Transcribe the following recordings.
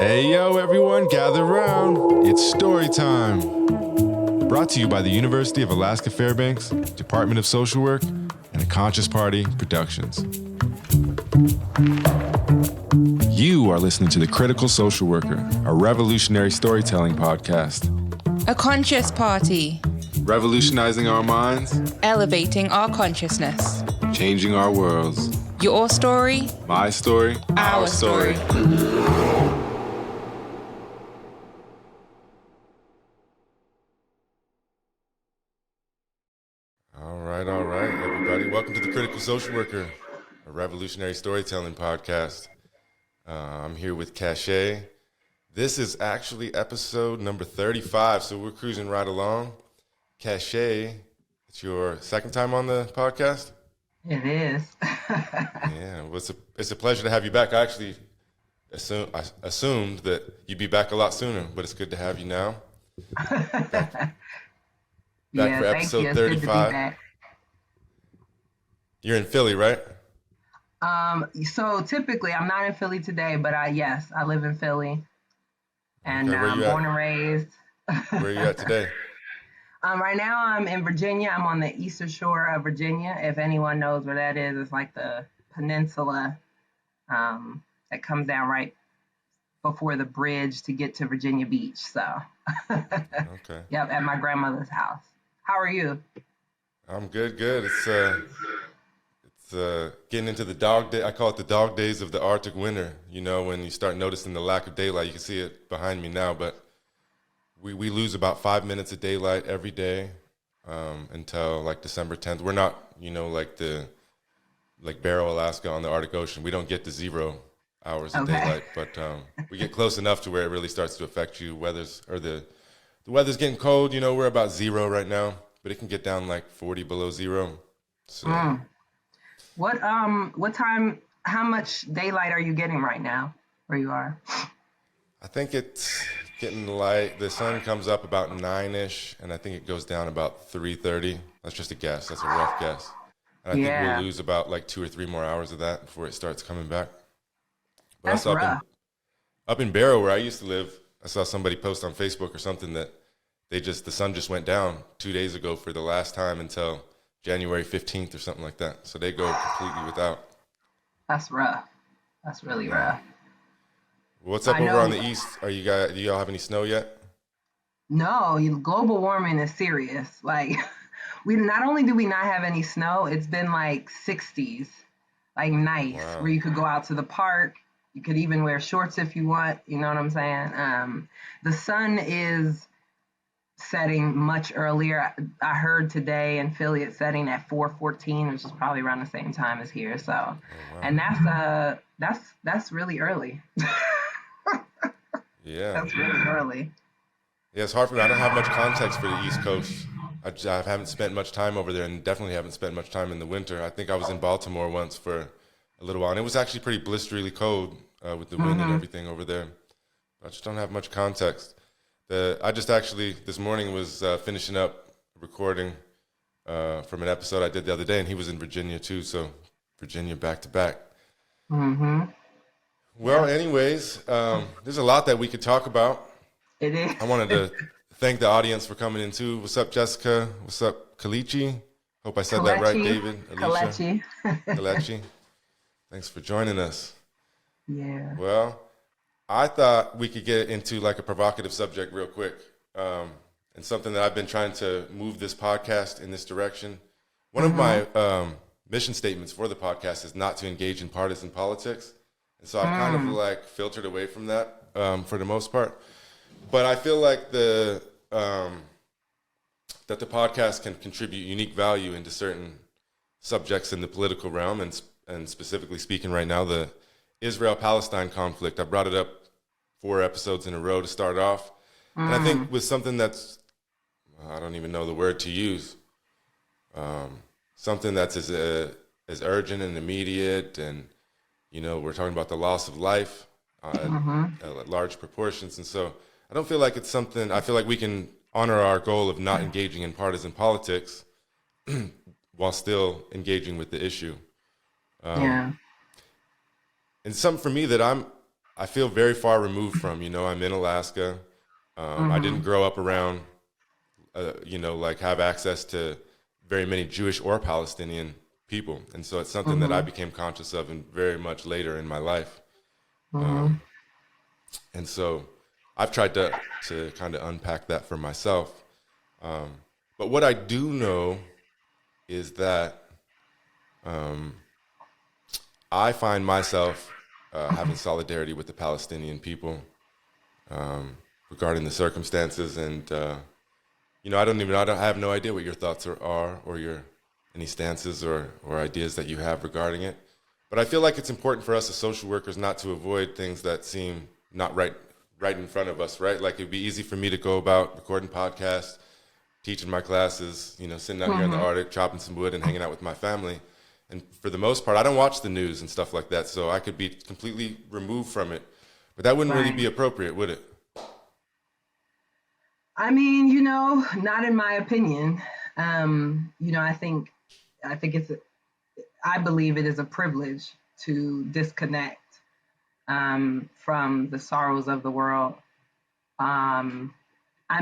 Hey yo everyone, gather around. It's story time. Brought to you by the University of Alaska Fairbanks, Department of Social Work, and the Conscious Party Productions. You are listening to The Critical Social Worker, a revolutionary storytelling podcast. A conscious party. Revolutionizing our minds. Elevating our consciousness. Changing our worlds. Your story. My story. Our story. All right, everybody. Welcome to The Critical Social Worker, a revolutionary storytelling podcast. I'm here with Causha. This is actually episode number 35, so we're cruising right along. Causha, it's your second time on the podcast? It is. Yeah, well, it's a pleasure to have you back. I actually assumed that you'd be back a lot sooner, but it's good to have you now. Back for episode thank you. 35. It's good to be back. You're in Philly, right? So typically I'm not in Philly today, but I live in Philly. And Okay, I'm born and raised. Where are you at today? Right now I'm in Virginia. I'm on the eastern shore of Virginia. If anyone knows where that is, it's like the peninsula that comes down right before the bridge to get to Virginia Beach. So, Okay. Yep, at my grandmother's house. How are you? I'm good. It's getting into the dog day. I call it the dog days of the Arctic winter. You know, when you start noticing the lack of daylight. You can see it behind me now, but we lose about 5 minutes of daylight every day until like December 10th. We're not, like Barrow, Alaska on the Arctic Ocean. We don't get to 0 hours of daylight, but we get close enough to where it really starts to affect you. The weather's getting cold. You know, we're about 0 right now, but it can get down like 40 below 0. So. What time, how much daylight are you getting right now where you are? I think it's getting light. The sun comes up about 9-ish, and I think it goes down about 3:30. That's just a guess. That's a rough guess. And I think we'll lose about like 2 or 3 more hours of that before it starts coming back. But That's rough. Up in Barrow, where I used to live, I saw somebody post on Facebook or something that the sun just went down 2 days ago for the last time until January 15th or something like that. So they go completely without. That's rough. That's really rough. What's up over on the east? Do y'all have any snow yet? No, global warming is serious. Like, we not only do we not have any snow, it's been like 60s, like nice, Wow. Where you could go out to the park. You could even wear shorts if you want. You know what I'm saying? The sun is setting much earlier. I heard today in Philly it's setting at 4:14, which is probably around the same time as here. So, wow. And that's really early. Yeah. That's really early. Yeah, it's hard for me. I don't have much context for the East Coast. I haven't spent much time over there, and definitely haven't spent much time in the winter. I think I was in Baltimore once for a little while, and it was actually pretty blisteringly cold with the wind and everything over there. I just don't have much context. I just actually this morning was finishing up recording from an episode I did the other day, and he was in Virginia too, so Virginia back to back. Mm-hmm. Well, anyways, there's a lot that we could talk about. It is. I wanted to thank the audience for coming in too. What's up, Jessica? What's up, Kalichi? Hope I said that right, David. Alicia. Kalechi. Thanks for joining us. Yeah. Well, I thought we could get into like a provocative subject real quick, and something that I've been trying to move this podcast in this direction. One of my mission statements for the podcast is not to engage in partisan politics. And so I've kind of like filtered away from that for the most part. But I feel like that the podcast can contribute unique value into certain subjects in the political realm, and specifically speaking right now, the Israel-Palestine conflict. I brought it up 4 episodes in a row to start off. And I think with something that's, I don't even know the word to use, something that's as urgent and immediate, and, you know, we're talking about the loss of life at large proportions. And so I don't feel like it's something, I feel like we can honor our goal of not engaging in partisan politics while still engaging with the issue. And something for me that I feel very far removed from. I'm in Alaska. I didn't grow up around, like have access to very many Jewish or Palestinian people. And so it's something that I became conscious of and very much later in my life. And so I've tried to kind of unpack that for myself. But what I do know is that I find myself having solidarity with the Palestinian people regarding the circumstances. And, I have no idea what your thoughts are or any stances or ideas that you have regarding it. But I feel like it's important for us as social workers not to avoid things that seem not right in front of us, right? Like it'd be easy for me to go about recording podcasts, teaching my classes, sitting out here in the Arctic, chopping some wood and hanging out with my family. And for the most part, I don't watch the news and stuff like that, so I could be completely removed from it. But that wouldn't really be appropriate, would it? I mean, not in my opinion. I believe it is a privilege to disconnect from the sorrows of the world. I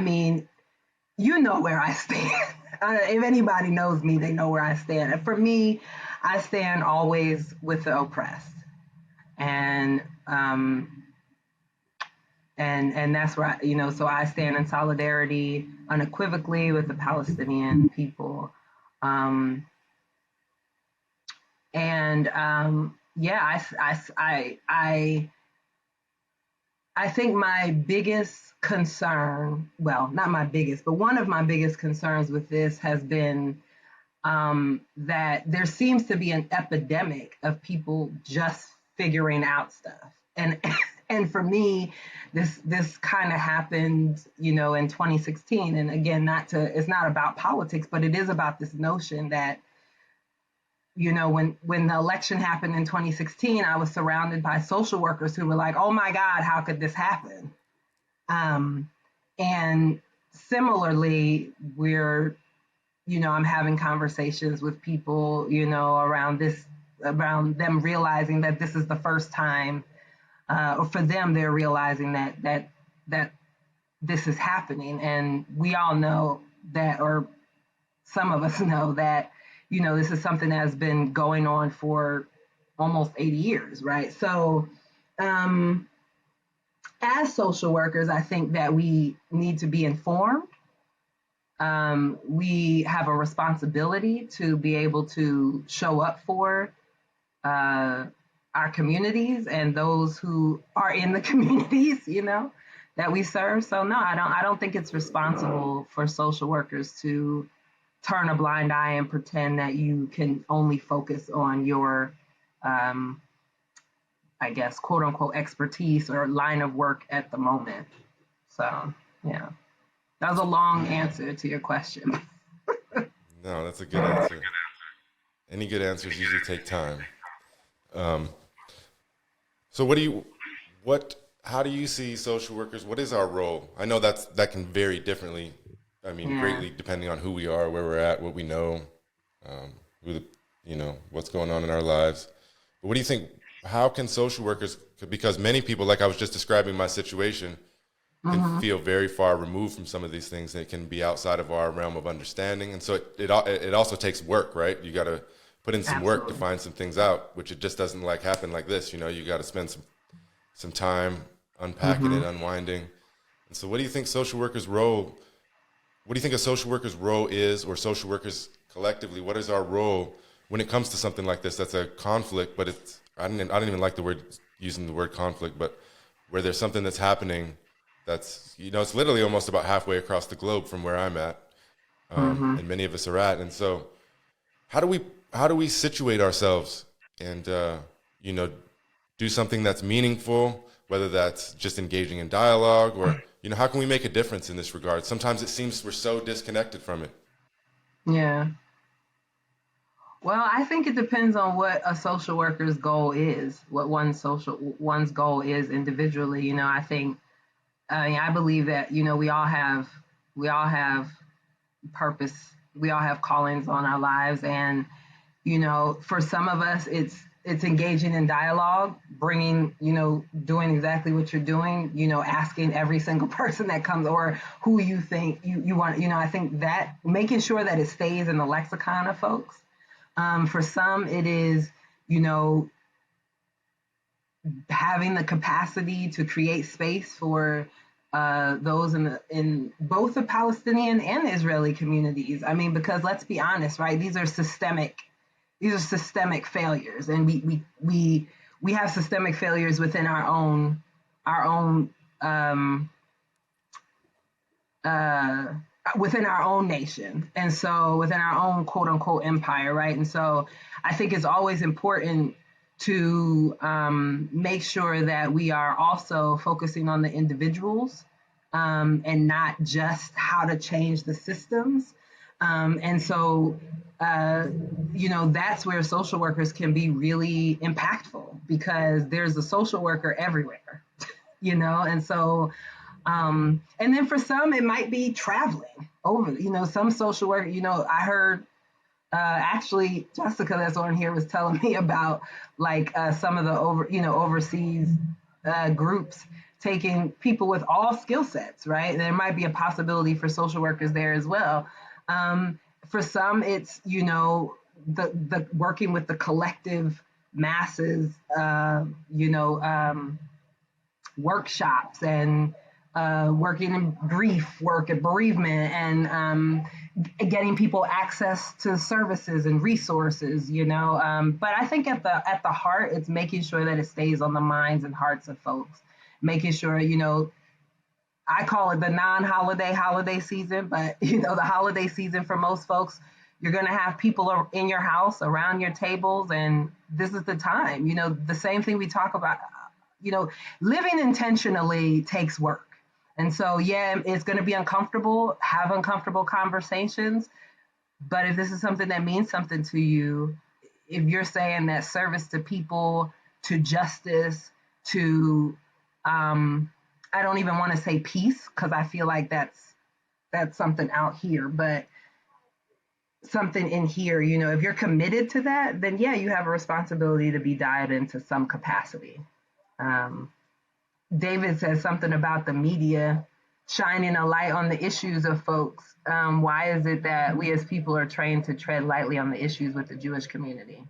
mean, where I stand. If anybody knows me, they know where I stand. And for me, I stand always with the oppressed. And that's where so I stand in solidarity unequivocally with the Palestinian people. I think my biggest concern, well, not my biggest, but one of my biggest concerns with this has been that there seems to be an epidemic of people just figuring out stuff. And for me, this kind of happened, in 2016. And again, it's not about politics, but it is about this notion that, when the election happened in 2016, I was surrounded by social workers who were like, oh my God, how could this happen? And similarly, I'm having conversations with people, around them realizing that this is the first time, or for them, they're realizing that this is happening. And we all know that, or some of us know that, this is something that has been going on for almost 80 years, right? So, as social workers, I think that we need to be informed. We have a responsibility to be able to show up for our communities and those who are in the communities, that we serve. So no, I don't think it's responsible for social workers to turn a blind eye and pretend that you can only focus on your, I guess, quote unquote, expertise or line of work at the moment. So, yeah, that was a long answer to your question. No, that's a good answer. Any good answers usually take time. So how do you see social workers? What is our role? I know that can vary differently. I mean, greatly depending on who we are, where we're at, what we know, what's going on in our lives. But what do you think? How can social workers, because many people, like I was just describing my situation, can feel very far removed from some of these things. They can be outside of our realm of understanding. And so it also takes work, right? You got to put in some work to find some things out, which it just doesn't happen like this. You got to spend some time unpacking it, unwinding. And so what do you think a social worker's role is, or social workers collectively? What is our role when it comes to something like this? That's a conflict, but I don't even like using the word conflict, but where there's something that's happening that's, it's literally almost about halfway across the globe from where I'm at, and many of us are at. And so how do we situate ourselves and, do something that's meaningful, whether that's just engaging in dialogue or, how can we make a difference in this regard? Sometimes it seems we're so disconnected from it. Yeah. Well, I think it depends on what a social worker's goal is, what one's goal is individually. I believe that, we all have purpose. We all have callings on our lives. And, for some of us, it's engaging in dialogue, bringing, doing exactly what you're doing, asking every single person that comes or who you think you want, I think that making sure that it stays in the lexicon of folks. For some, it is, having the capacity to create space for those in both the Palestinian and Israeli communities. I mean, because let's be honest, right? These are systemic failures, and we have systemic failures within our own within our own nation, and so within our own quote unquote empire, right? And so I think it's always important to make sure that we are also focusing on the individuals and not just how to change the systems. And so, that's where social workers can be really impactful, because there's a social worker everywhere, and so, and then for some, it might be traveling over, some social work, I heard, actually, Jessica that's on here was telling me about some of the overseas groups taking people with all skill sets, right? There might be a possibility for social workers there as well. For some, it's the working with the collective masses, workshops and working in grief work and bereavement, and getting people access to services and resources, but I think at the heart, it's making sure that it stays on the minds and hearts of folks, making sure, I call it the holiday season, but the holiday season for most folks, you're going to have people in your house around your tables, and this is the time, the same thing we talk about, living intentionally takes work. And so, yeah, it's going to be uncomfortable, have uncomfortable conversations. But if this is something that means something to you, if you're saying that service to people, to justice, to, I don't even want to say peace, because I feel like that's something out here, but something in here, if you're committed to that, then yeah, you have a responsibility to be dialed into some capacity. David says something about the media shining a light on the issues of folks. Why is it that we as people are trained to tread lightly on the issues with the Jewish community?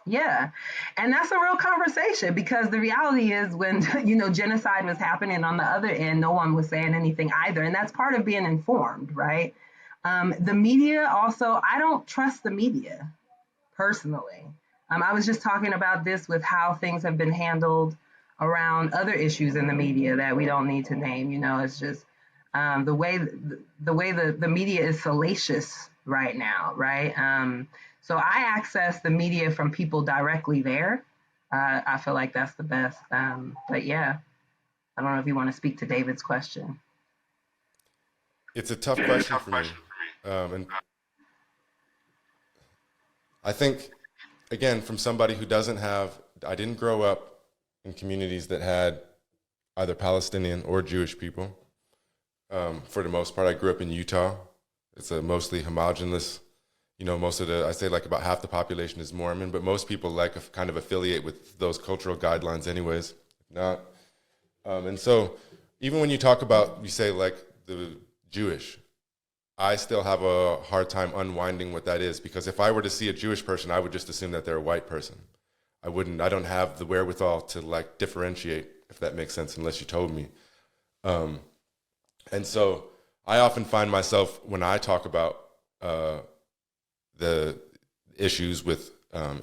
Yeah, and that's a real conversation, because the reality is when, genocide was happening on the other end, no one was saying anything either. And that's part of being informed, right? The media also, I don't trust the media personally. I was just talking about this with how things have been handled around other issues in the media that we don't need to name. It's just the way the media is salacious right now, right? So I access the media from people directly there. I feel like that's the best. But yeah, I don't know if you want to speak to David's question. It's a tough question for me. And I think, again, from somebody who I didn't grow up in communities that had either Palestinian or Jewish people. For the most part, I grew up in Utah. It's a mostly homogenous, I say about half the population is Mormon, but most people kind of affiliate with those cultural guidelines anyways. Not. And so even when you talk about, you say the Jewish, I still have a hard time unwinding what that is, because if I were to see a Jewish person, I would just assume that they're a white person. I don't have the wherewithal to differentiate, if that makes sense, unless you told me. And so I often find myself, when I talk about the issues with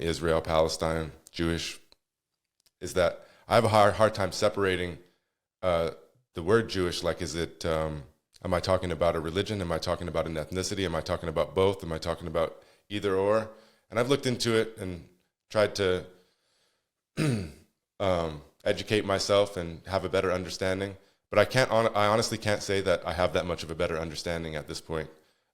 Israel-Palestine, Jewish, is that I have a hard time separating the word Jewish. Is it, am I talking about a religion? Am I talking about an ethnicity? Am I talking about both? Am I talking about either or? And I've looked into it and tried to educate myself and have a better understanding, but I honestly can't say that I have that much of a better understanding at this point.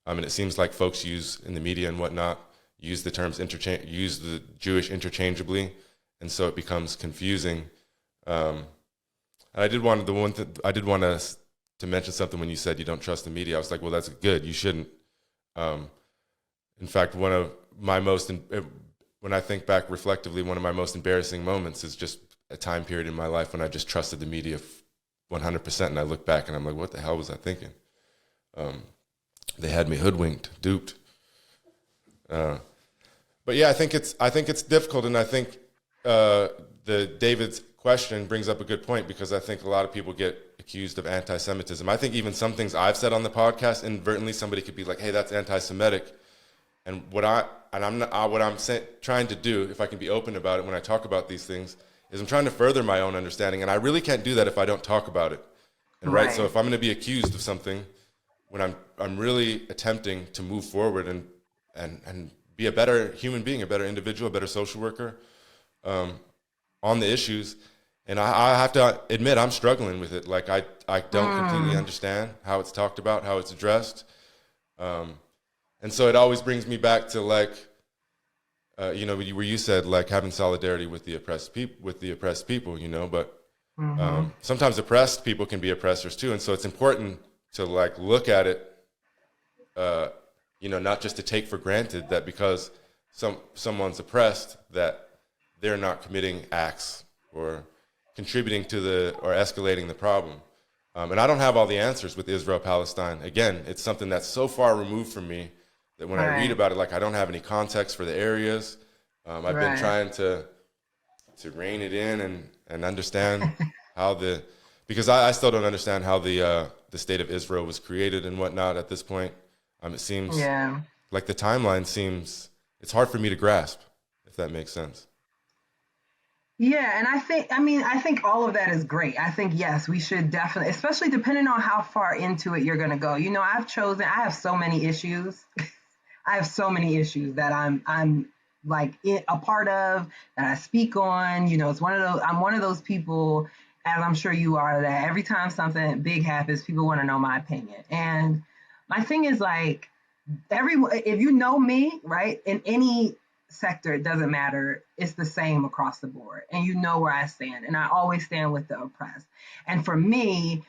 And it seems like folks in the media and whatnot use the terms use the Jewish interchangeably, and so it becomes confusing. And I did want to mention something when you said you don't trust the media. I was like, well, that's good. You shouldn't. In fact, one of my most when I think back reflectively, one of my most embarrassing moments is just a time period in my life when I just trusted the media 100%. And I look back and I'm like, what the hell was I thinking? They had me hoodwinked, duped. But yeah, I think it's difficult, and I think the David's question brings up a good point, because I think a lot of people get accused of anti-Semitism. I think even some things I've said on the podcast, inadvertently somebody could be like, "Hey, that's anti-Semitic," and what I'm trying to do, if I can be open about it when I talk about these things, is I'm trying to further my own understanding, and I really can't do that if I don't talk about it. And right, so if I'm going to be accused of something, when I'm really attempting to move forward and be a better human being, a better individual, a better social worker on the issues. And I have to admit, I'm struggling with it. Like, I don't completely understand how it's talked about, how it's addressed. And so it always brings me back to, like, where you said, like, having solidarity with the oppressed people, but sometimes oppressed people can be oppressors too. And so it's important to, like, look at it, not just to take for granted that because someone's oppressed, that they're not committing acts or contributing to or escalating the problem. And I don't have all the answers with Israel-Palestine. Again, it's something that's so far removed from me that when I read about it, like, I don't have any context for the areas. I've been trying to rein it in and understand because I still don't understand how the state of Israel was created and whatnot at this point. It seems like the timeline it's hard for me to grasp, if that makes sense. Yeah, and I think all of that is great. I think, yes, we should definitely, especially depending on how far into it you're going to go. I have so many issues. I have so many issues that I'm like a part of, that I speak on. I'm one of those people, as I'm sure you are, that every time something big happens, people want to know my opinion. And my thing is, like, if you know me, right, in any sector, it doesn't matter. It's the same across the board. And you know where I stand. And I always stand with the oppressed. And for me,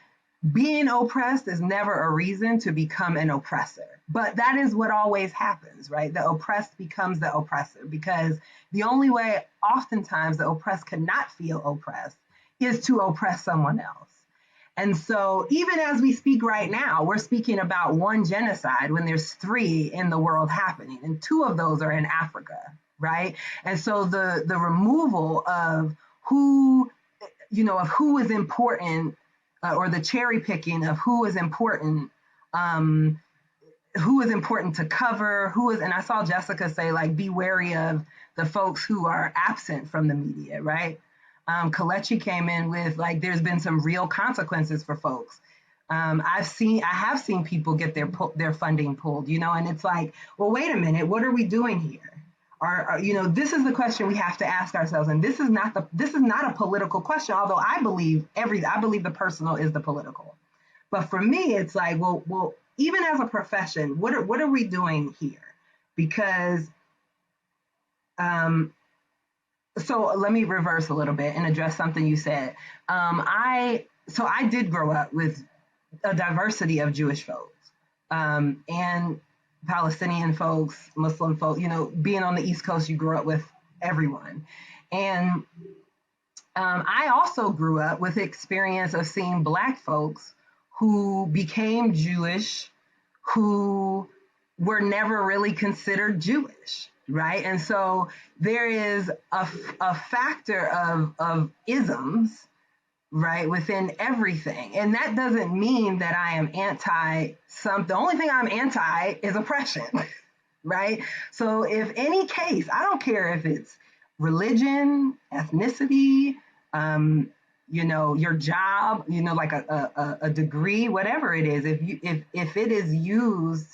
being oppressed is never a reason to become an oppressor. But that is what always happens, right? The oppressed becomes the oppressor, because the only way oftentimes the oppressed cannot feel oppressed is to oppress someone else. And so even as we speak right now, we're speaking about one genocide when there's 3 in the world happening, and 2 of those are in Africa, right? And so the removal of who is important, or the cherry picking of who is important to cover, and I saw Jessica say, like, be wary of the folks who are absent from the media, right? Kalechi came in with, like, there's been some real consequences for folks. I have seen people get their funding pulled, and it's like, well, wait a minute, what are we doing here? This is the question we have to ask ourselves, and this is not a political question. Although I believe the personal is the political, but for me, it's like, well, even as a profession, what are we doing here? Because, so let me reverse a little bit and address something you said. I did grow up with a diversity of Jewish folks, and Palestinian folks, Muslim folks. Being on the East Coast, you grew up with everyone. And I also grew up with the experience of seeing Black folks who became Jewish, who were never really considered Jewish, right? And so there is a factor of isms, right, within everything. And that doesn't mean that I am the only thing I'm anti is oppression, right? So if any case, I don't care if it's religion, ethnicity, your job, like a degree, whatever it is, if it is used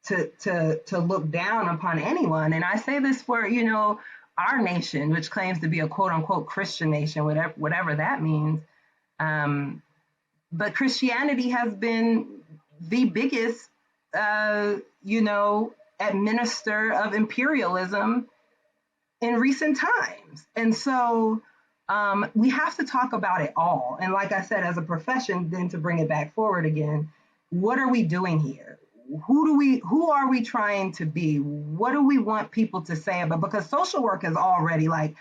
to look down upon anyone, and I say this for, our nation, which claims to be a quote unquote Christian nation, whatever that means. But Christianity has been the biggest, administer of imperialism in recent times. And so we have to talk about it all. And like I said, as a profession, then to bring it back forward again, what are we doing here? who are we trying to be? What do we want people to say about, because social work is already like,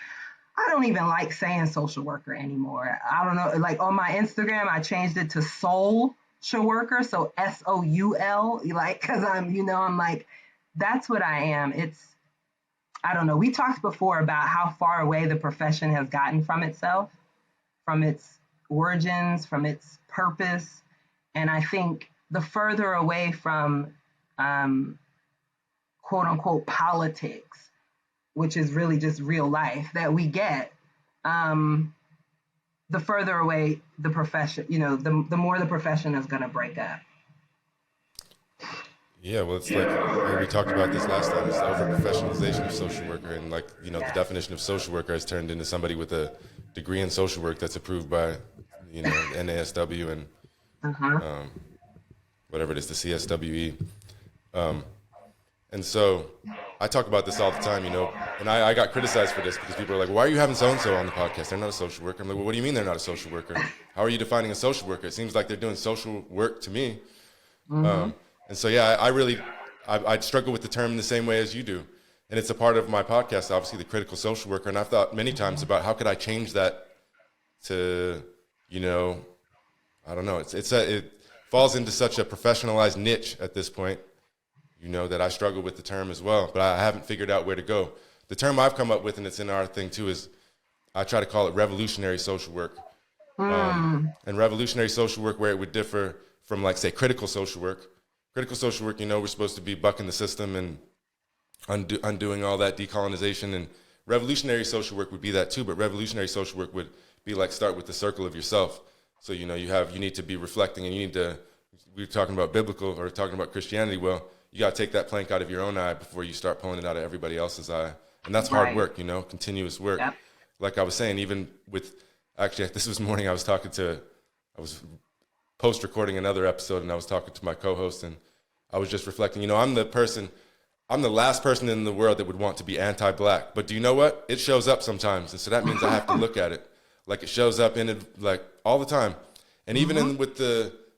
I don't even like saying social worker anymore. I don't know, like on my Instagram, I changed it to social worker. So SOUL, like, cause I'm like, that's what I am. I don't know. We talked before about how far away the profession has gotten from itself, from its origins, from its purpose. And I think the further away from quote unquote politics, which is really just real life, that we get, the further away the profession, the more the profession is going to break up. Yeah, well, it's like we talked about this last time. It's the over-professionalization of social worker, and the definition of social worker has turned into somebody with a degree in social work that's approved by, NASW and whatever it is, the CSWE. And so I talk about this all the time, and I got criticized for this because people are like, why are you having so-and-so on the podcast? They're not a social worker. I'm like, well, what do you mean they're not a social worker? How are you defining a social worker? It seems like they're doing social work to me. And so, yeah, I struggle with the term in the same way as you do. And it's a part of my podcast, obviously, the critical social worker. And I've thought many times about how could I change that to, I don't know. It falls into such a professionalized niche at this point, that I struggle with the term as well. But I haven't figured out where to go. The term I've come up with, and it's in our thing too, is I try to call it revolutionary social work. And revolutionary social work, where it would differ from, like, say, critical social work. Critical social work, we're supposed to be bucking the system and undoing all that decolonization. And revolutionary social work would be that too, but revolutionary social work would be like start with the circle of yourself. So, you need to be reflecting, and we're talking about biblical or talking about Christianity. Well, you got to take that plank out of your own eye before you start pulling it out of everybody else's eye. And that's hard work, continuous work. Yep. Like I was saying, even with, actually, this was morning I was post-recording another episode, and I was talking to my co-host, and I was just reflecting, I'm the last person in the world that would want to be anti-black. But do you know what? It shows up sometimes, and so that means I have to look at it. Like, it shows up in it, like, all the time. And even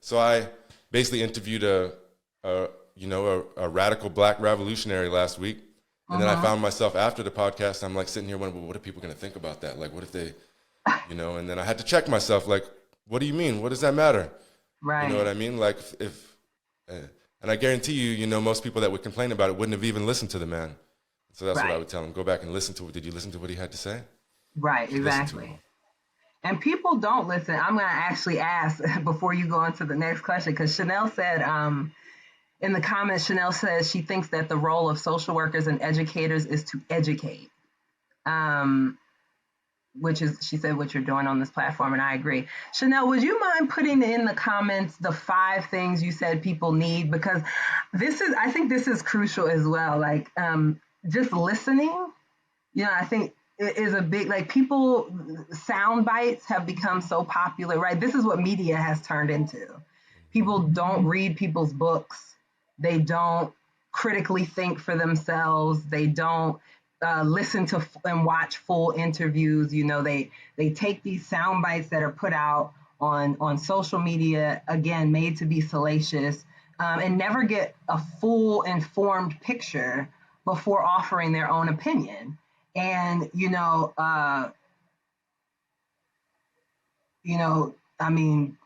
so I basically interviewed a radical black revolutionary last week. And then I found myself after the podcast, I'm like sitting here wondering, well, what are people going to think about that? Like, what if they, and then I had to check myself, like, what do you mean? What does that matter? Right. You know what I mean? Like, and I guarantee you, most people that would complain about it wouldn't have even listened to the man. So that's what I would tell them. Go back and listen to it. Did you listen to what he had to say? Right, exactly. And people don't listen. I'm going to actually ask before you go on to the next question, because Chanel said, in the comments, Chanel says she thinks that the role of social workers and educators is to educate, which is, she said, what you're doing on this platform, and I agree. Chanel, would you mind putting in the comments the 5 things you said people need? Because I think this is crucial as well. Like, just listening, I think it is a big, like, sound bites have become so popular, right? This is what media has turned into. People don't read people's books. They don't critically think for themselves. They don't listen to and watch full interviews. They take these sound bites that are put out on social media, again, made to be salacious, and never get a full informed picture before offering their own opinion. And, I mean,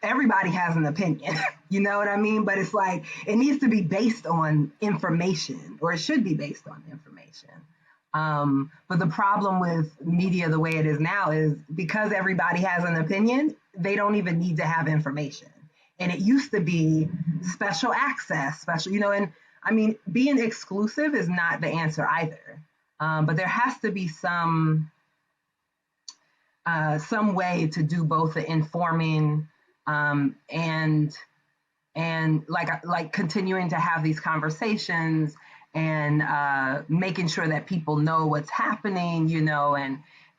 everybody has an opinion, you know what I mean? But it's like, it needs to be based on information, or it should be based on information. But the problem with media the way it is now is because everybody has an opinion, they don't even need to have information. And it used to be special access, and I mean, being exclusive is not the answer either. But there has to be some way to do both the informing and like continuing to have these conversations and making sure that people know what's happening,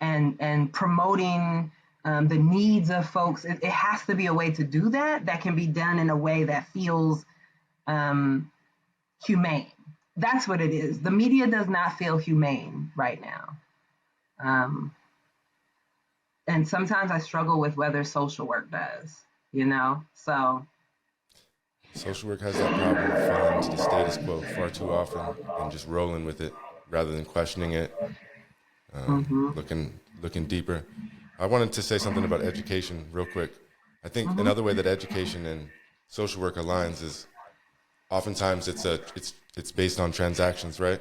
and promoting the needs of folks. It has to be a way to do that can be done in a way that feels humane. That's what it is. The media does not feel humane right now. And sometimes I struggle with whether social work does, so. Social work has that problem of falling into the status quo far too often and just rolling with it rather than questioning it, looking deeper. I wanted to say something about education real quick. I think another way that education and social work aligns is oftentimes it's based on transactions, right?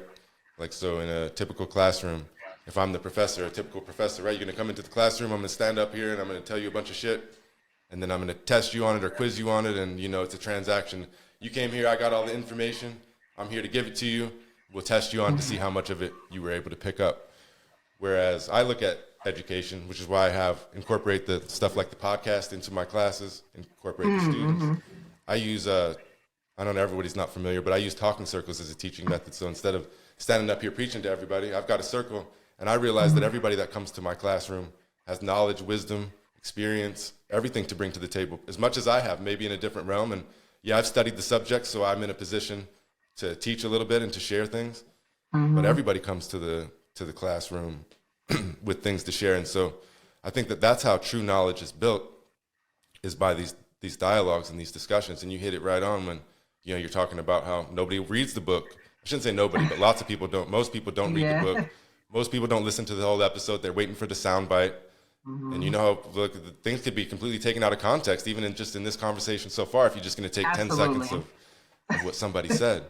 Like, so in a typical classroom, if I'm the professor, a typical professor, right, you're going to come into the classroom, I'm going to stand up here and I'm going to tell you a bunch of shit, and then I'm going to test you on it or quiz you on it, and, you know, it's a transaction. You came here, I got all the information, I'm here to give it to you, we'll test you on to see how much of it you were able to pick up. Whereas I look at education, which is why I have incorporate the stuff like the podcast into my classes, incorporate the students. I use, I don't know, everybody's not familiar, but I use talking circles as a teaching method. So instead of standing up here preaching to everybody, I've got a circle, and I realize that everybody that comes to my classroom has knowledge, wisdom, experience, everything to bring to the table, as much as I have, maybe in a different realm. And yeah, I've studied the subject, so I'm in a position to teach a little bit and to share things. But everybody comes to the classroom with things to share. And so I think that that's how true knowledge is built, is by these dialogues and these discussions. And you hit it right on when, you know, you're talking about how nobody reads the book. I shouldn't say nobody, but lots of people don't. Most people don't read the book. Most people don't listen to the whole episode. They're waiting for the soundbite. And you know, look, things could be completely taken out of context, even in this conversation so far, if you're just going to take 10 seconds of what somebody said.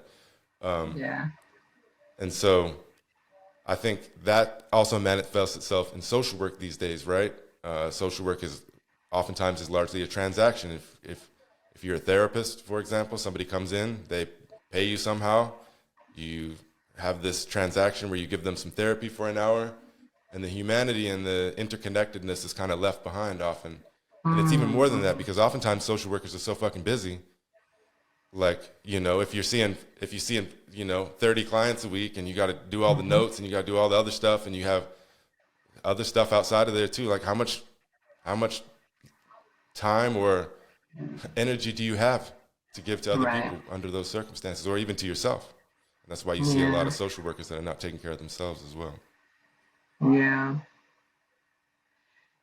And so I think that also manifests itself in social work these days, right? Social work is oftentimes largely a transaction. If you're a therapist, for example, somebody comes in, they pay you somehow, you have this transaction where you give them some therapy for an hour, and the humanity and the interconnectedness is kind of left behind often. And it's even more than that, because oftentimes social workers are so fucking busy. Like, you know, if you're seeing, you know, 30 clients a week, and you got to do all the notes and you got to do all the other stuff, and you have other stuff outside of there too, like how much time or energy do you have to give to other people under those circumstances, or even to yourself? And that's why you see a lot of social workers that are not taking care of themselves as well.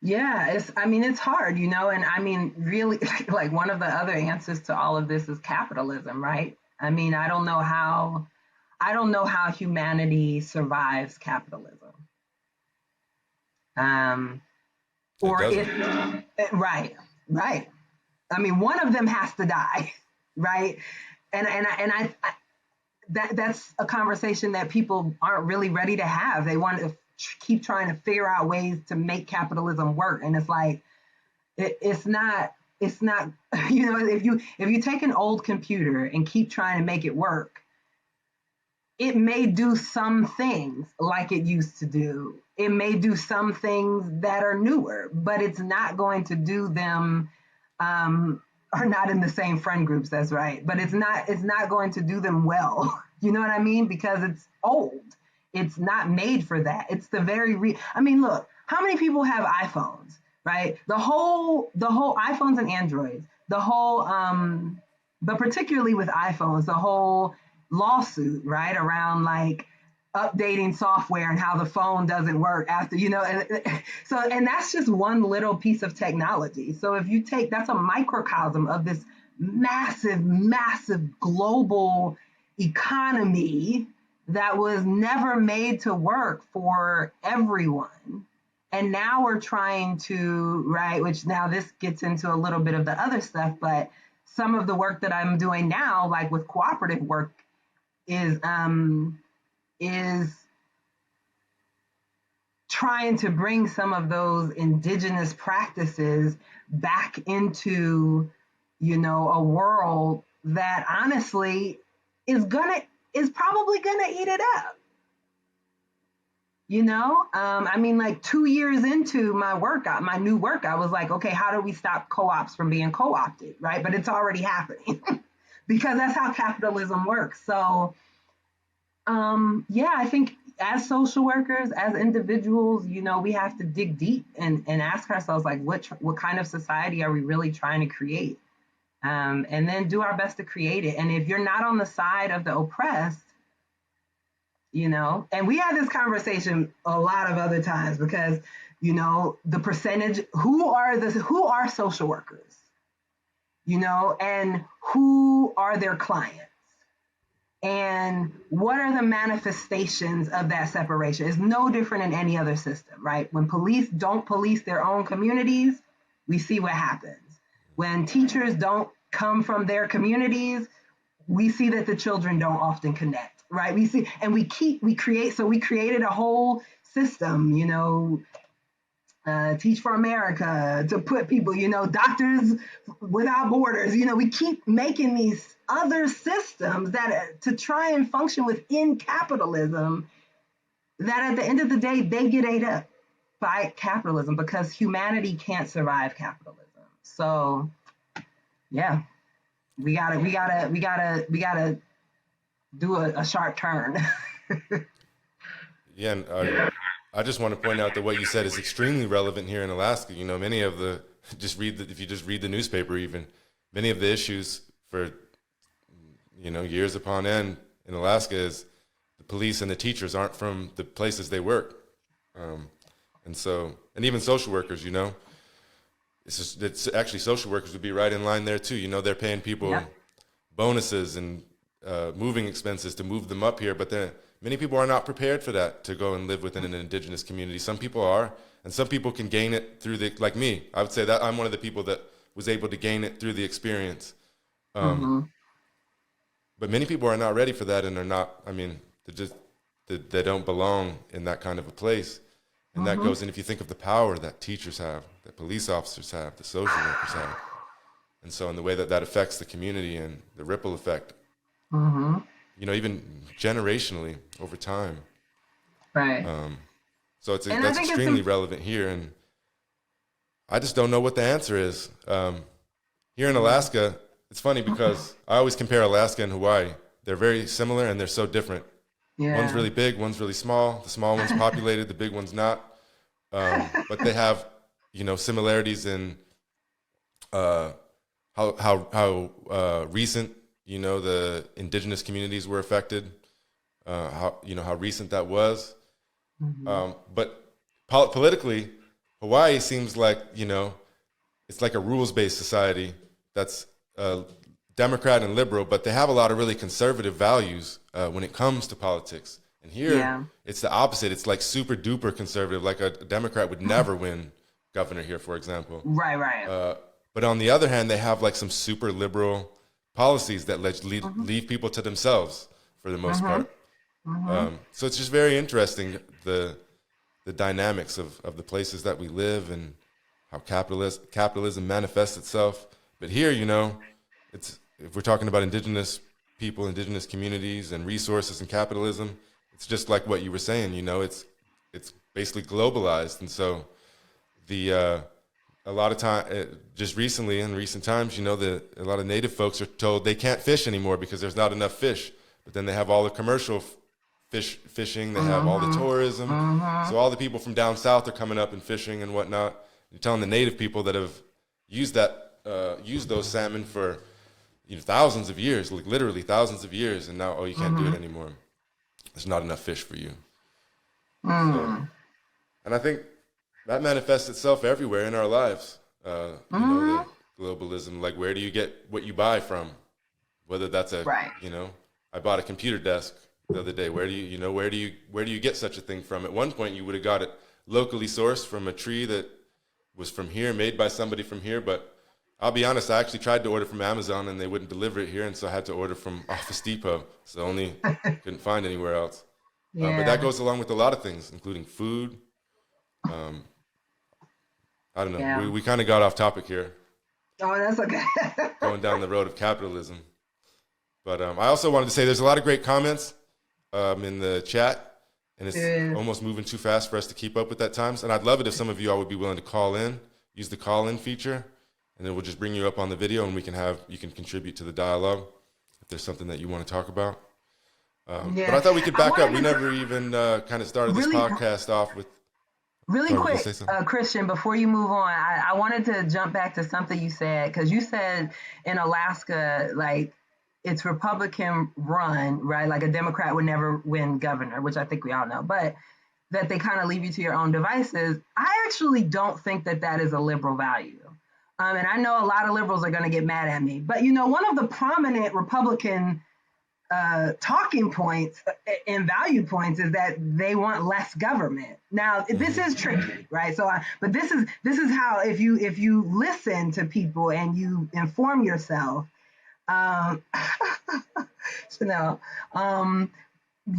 It's hard, you know, and I mean, really, like, one of the other answers to all of this is capitalism, right? I mean, I don't know how humanity survives capitalism. Right. I mean, one of them has to die, right? And I that's a conversation that people aren't really ready to have. They want to keep trying to figure out ways to make capitalism work, and it's like it's not you know, if you take an old computer and keep trying to make it work, it may do some things like it used to do. It may do some things that are newer, but it's not going to do them are not in the same friend groups, that's right. But it's not going to do them well. You know what I mean? Because it's old. It's not made for that. It's the very I mean, look, how many people have iPhones, right? The whole iPhones and Androids, the whole but particularly with iPhones, the whole lawsuit, right, around like updating software and how the phone doesn't work after, you know, and that's just one little piece of technology. So if you take, that's a microcosm of this massive global economy that was never made to work for everyone. And now we're trying to, right, which now this gets into a little bit of the other stuff, but some of the work that I'm doing now, like with cooperative work, is trying to bring some of those indigenous practices back into, you know, a world that honestly is probably gonna eat it up. You know, I mean, like 2 years into my new work, I was like, okay, how do we stop co-ops from being co-opted, right? But it's already happening because that's how capitalism works. So, I think as social workers, as individuals, you know, we have to dig deep and ask ourselves, like, what kind of society are we really trying to create? And then do our best to create it. And if you're not on the side of the oppressed, you know, and we had this conversation a lot of other times because, you know, the percentage, who are social workers? and who are their clients? And what are the manifestations of that separation? It's no different in any other system, right? When police don't police their own communities, we see what happens. When teachers don't come from their communities, we see that the children don't often connect, right? We created a whole system, Teach for America, to put people, Doctors Without Borders, we keep making these other systems that to try and function within capitalism, that at the end of the day, they get ate up by capitalism because humanity can't survive capitalism. So yeah, we gotta do a sharp turn. Yeah, and I just want to point out that what you said is extremely relevant here in Alaska. Many of the if you just read the newspaper, even many of the issues for years upon end in Alaska is the police and the teachers aren't from the places they work, and even social workers. It's actually social workers would be right in line there too. They're paying people bonuses and moving expenses to move them up here, but then many people are not prepared for that, to go and live within an indigenous community. Some people are, and some people can gain it through like me. I would say that I'm one of the people that was able to gain it through the experience. But many people are not ready for that, and are not, they don't belong in that kind of a place. And that goes in, if you think of the power that teachers have, that police officers have, the social workers have. And so in the way that affects the community and the ripple effect, even generationally over time. Right. So that's extremely relevant here. And I just don't know what the answer is. Here in Alaska, it's funny because I always compare Alaska and Hawaii. They're very similar and they're so different. Yeah. One's really big, one's really small. The small one's populated, the big one's not. But they have, similarities in how recent, the indigenous communities were affected, how recent that was. But politically, Hawaii seems like, it's like a rules-based society that's Democrat and liberal, but they have a lot of really conservative values when it comes to politics. And here, it's the opposite. It's like super duper conservative. Like a Democrat would never win governor here, for example. Right. But on the other hand, they have like some super liberal policies that leave people to themselves for the most part. So it's just very interesting, the dynamics of the places that we live and how capitalism manifests itself. But here, if we're talking about indigenous people, indigenous communities and resources and capitalism, it's just like what you were saying, it's basically globalized. And so a lot of time, just recently, in recent times, a lot of native folks are told they can't fish anymore because there's not enough fish. But then they have all the commercial fishing, they have all the tourism. So all the people from down south are coming up and fishing and whatnot. You're telling the native people that have used those salmon for thousands of years, like literally thousands of years, and now you can't do it anymore. There's not enough fish for you. So, and I think that manifests itself everywhere in our lives. The globalism, like where do you get what you buy from? Whether that's I bought a computer desk the other day. Where do you get such a thing from? At one point, you would have got it locally sourced from a tree that was from here, made by somebody from here. But I'll be honest, I actually tried to order from Amazon and they wouldn't deliver it here, and so I had to order from Office Depot. So only couldn't find anywhere else. But that goes along with a lot of things, including food. I don't know. Yeah. We kind of got off topic here. Oh, that's okay. Going down the road of capitalism. But I also wanted to say there's a lot of great comments in the chat, and it's almost moving too fast for us to keep up with at times. And I'd love it if some of you all would be willing to call in, use the call-in feature, and then we'll just bring you up on the video, and you can contribute to the dialogue if there's something that you want to talk about. But I thought we could back up. We never even kind of started this podcast off with. Really quick, Christian, before you move on, I wanted to jump back to something you said, because you said in Alaska, like, it's Republican run, right? Like a Democrat would never win governor, which I think we all know, but that they kind of leave you to your own devices. I actually don't think that is a liberal value. And I know a lot of liberals are going to get mad at me, but you know, one of the prominent Republican talking points and value points is that they want less government. Now, this is tricky, right? So, but this is how if you listen to people and you inform yourself, Chanel,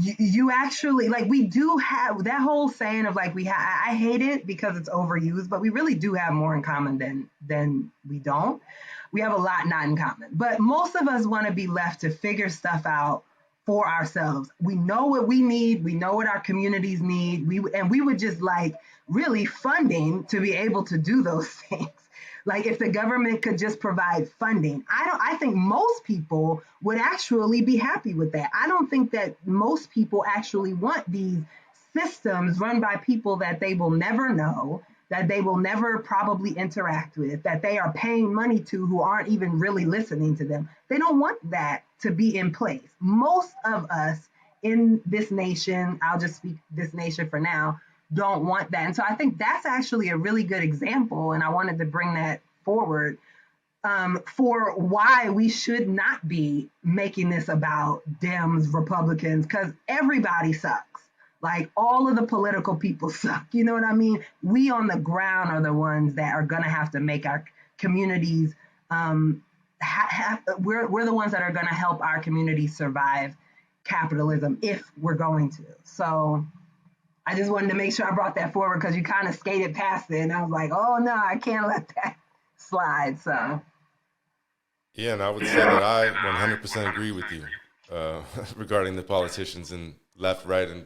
you actually like we do have that whole saying of like I hate it because it's overused, but we really do have more in common than we don't. We have a lot not in common, but most of us want to be left to figure stuff out for ourselves. We know what we need. We know what our communities need. We would just like really funding to be able to do those things. Like if the government could just provide funding, I think most people would actually be happy with that. I don't think that most people actually want these systems run by people that they will never know, that they will never probably interact with, that they are paying money to who aren't even really listening to them. They don't want that to be in place. Most of us in this nation, I'll just speak this nation for now, don't want that. And so I think that's actually a really good example, and I wanted to bring that forward for why we should not be making this about Dems, Republicans, because everybody sucks. Like all of the political people suck. You know what I mean? We on the ground are the ones that are going to have to make our communities, we're the ones that are going to help our communities survive capitalism if we're going to. So I just wanted to make sure I brought that forward because you kind of skated past it. And I was like, oh, no, I can't let that slide. So. Yeah, and I would say that I 100% agree with you regarding the politicians and left, right, and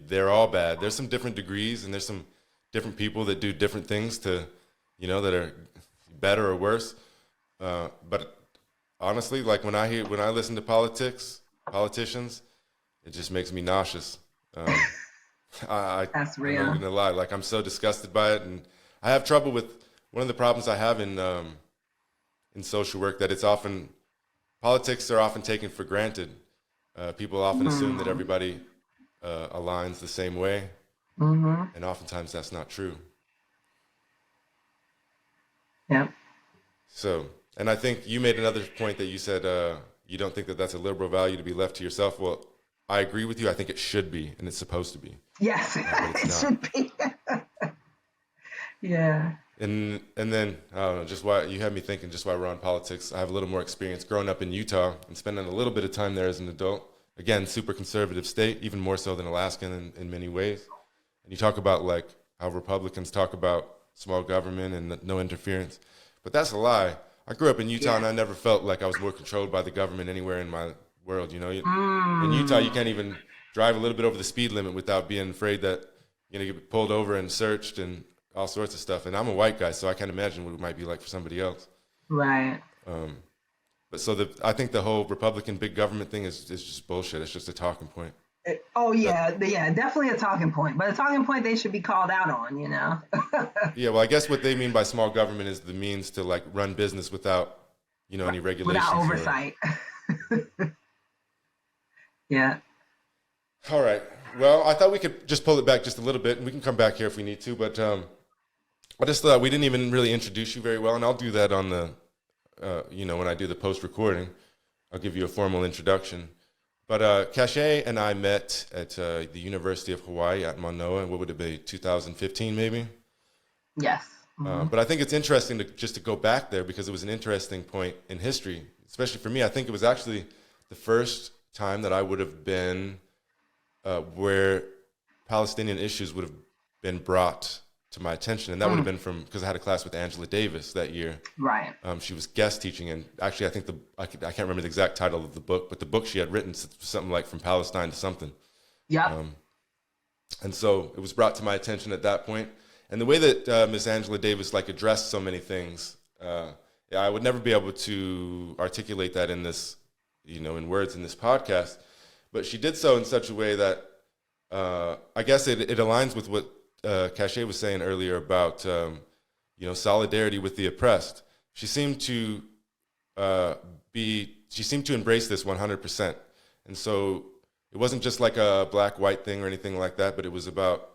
they're all bad. There's some different degrees, and there's some different people that do different things to, that are better or worse. But honestly, like when I listen to politicians, it just makes me nauseous. That's real. I'm not gonna lie. Like I'm so disgusted by it, and I have trouble with one of the problems I have in social work that politics are often taken for granted. People often assume that everybody aligns the same way, and oftentimes that's not true. Yeah. So, and I think you made another point that you said you don't think that that's a liberal value to be left to yourself. Well, I agree with you. I think it should be, and it's supposed to be. Yes, it should be. Yeah. And then I don't know, just why you had me thinking. Just why we're on politics, I have a little more experience growing up in Utah and spending a little bit of time there as an adult. Again, super conservative state, even more so than Alaska in many ways. And you talk about like how Republicans talk about small government and no interference, but that's a lie. I grew up in Utah, and I never felt like I was more controlled by the government anywhere in my world. In Utah, you can't even drive a little bit over the speed limit without being afraid that you get pulled over and searched and all sorts of stuff. And I'm a white guy, so I can't imagine what it might be like for somebody else. Right. But so I think the whole Republican big government thing is just bullshit. It's just a talking point. Definitely a talking point. But a talking point they should be called out on, Yeah, well, I guess what they mean by small government is the means to like run business without, any regulations. Without oversight. Yeah. All right. Well, I thought we could just pull it back just a little bit, and we can come back here if we need to. But I just thought we didn't even really introduce you very well, and I'll do that on the, when I do the post-recording. I'll give you a formal introduction. But Causha and I met at the University of Hawaii at Manoa. What would it be, 2015 maybe? Yes. But I think it's interesting to go back there because it was an interesting point in history, especially for me. I think it was actually the first time that I would have been where Palestinian issues would have been brought to my attention. And that would have been because I had a class with Angela Davis that year. Right. She was guest teaching. And actually, I think I can't remember the exact title of the book, but the book she had written something like From Palestine to Something. Yeah. And so it was brought to my attention at that point. And the way that Miss Angela Davis addressed so many things, I would never be able to articulate that in this, in words in this podcast. But she did so in such a way that I guess it aligns with what Causha was saying earlier about solidarity with the oppressed. She seemed to embrace this 100%, and so it wasn't just like a black-white thing or anything like that. But it was about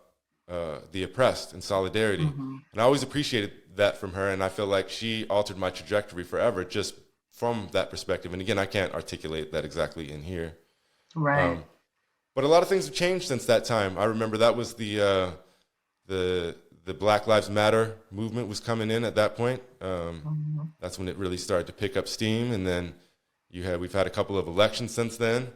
the oppressed and solidarity. And I always appreciated that from her, and I feel like she altered my trajectory forever just from that perspective. And again, I can't articulate that exactly in here. Right. But a lot of things have changed since that time. I remember that was the Black Lives Matter movement was coming in at that point. That's when it really started to pick up steam. And then we've had a couple of elections since then.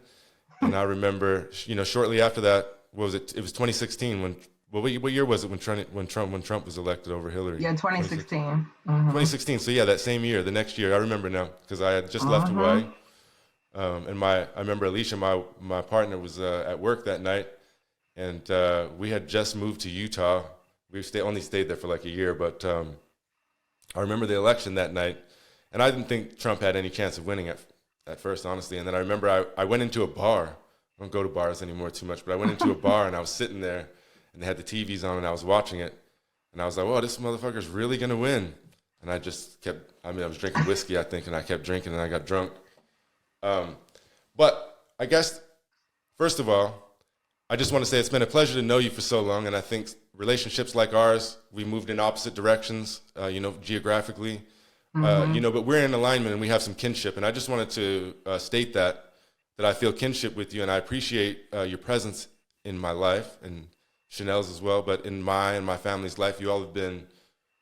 And I remember, shortly after that, what was it? It was 2016 when. Well, what year was it when Trump was elected over Hillary? Yeah, 2016. 2016. So yeah, that same year, the next year, I remember now because I had just left Hawaii. And I remember Alicia, my partner, was at work that night, and we had just moved to Utah. We only stayed there for like a year, but I remember the election that night, and I didn't think Trump had any chance of winning at first, honestly. And then I remember I went into a bar. I don't go to bars anymore too much, but I went into a bar and I was sitting there, and they had the TVs on, and I was watching it, and I was like, "Whoa, this motherfucker's really gonna win!" And I just kept. I was drinking whiskey, I think, and I kept drinking, and I got drunk. But I guess, first of all, I just want to say it's been a pleasure to know you for so long, and I think relationships like ours, we moved in opposite directions, geographically, but we're in alignment and we have some kinship. And I just wanted to state that I feel kinship with you, and I appreciate your presence in my life and Chanel's as well, but in my and my family's life. You all have been,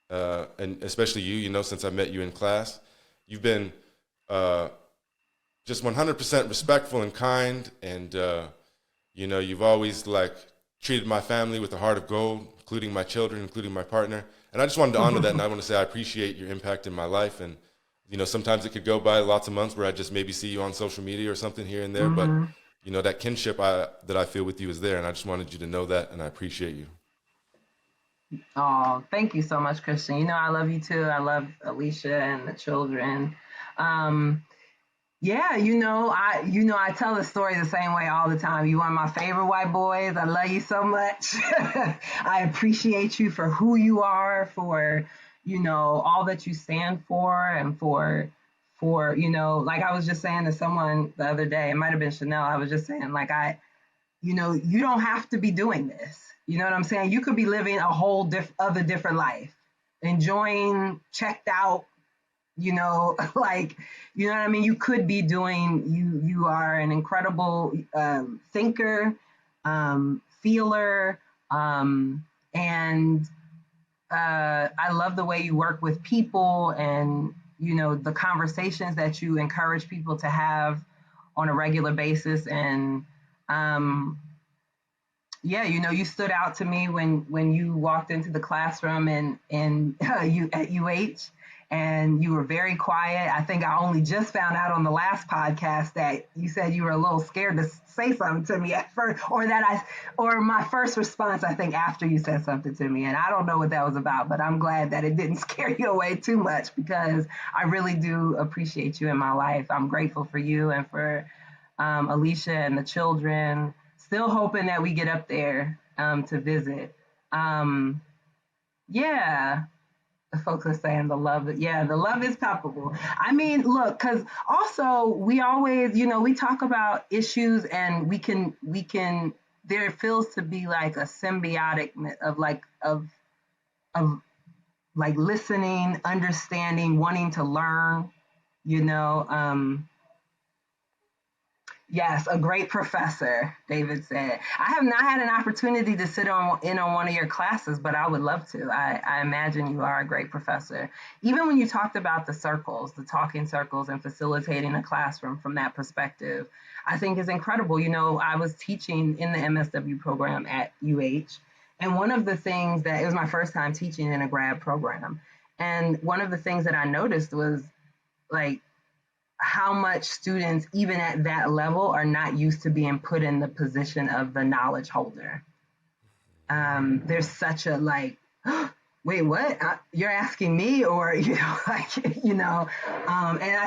and especially you, since I met you in class, you've been just 100% respectful and kind, and you've always treated my family with a heart of gold, including my children, including my partner. And I just wanted to honor that, and I want to say I appreciate your impact in my life. And sometimes it could go by lots of months where I just maybe see you on social media or something here and there, but that kinship that I feel with you is there, and I just wanted you to know that, and I appreciate you. Oh, thank you so much, Christian. I love you too. I love Alicia and the children. Yeah, I tell the story the same way all the time. You are my favorite white boys. I love you so much. I appreciate you for who you are, for, all that you stand for, and for, like I was just saying to someone the other day, it might've been Chanel. I was just saying, you don't have to be doing this. You know what I'm saying? You could be living a whole other different life, enjoying, checked out, you know what I mean? You could be doing, you are an incredible thinker, feeler, and I love the way you work with people, and, the conversations that you encourage people to have on a regular basis. And you stood out to me when you walked into the classroom and you at UH. And you were very quiet. I think I only just found out on the last podcast that you said you were a little scared to say something to me at first, or my first response, I think, after you said something to me. And I don't know what that was about, but I'm glad that it didn't scare you away too much, because I really do appreciate you in my life. I'm grateful for you and for Alicia and the children. Still hoping that we get up there to visit. The folks are saying the love is palpable. I mean, look, because also we always, we talk about issues, and we can there feels to be like a symbiotic of listening, understanding, wanting to learn, Yes, a great professor, David said. I have not had an opportunity to sit in on one of your classes, but I would love to. I imagine you are a great professor. Even when you talked about the talking circles and facilitating a classroom from that perspective, I think is incredible. I was teaching in the MSW program at UH, and one of the things it was my first time teaching in a grad program. And one of the things that I noticed was how much students, even at that level, are not used to being put in the position of the knowledge holder. There's such a wait, what? You're asking me? Or, and I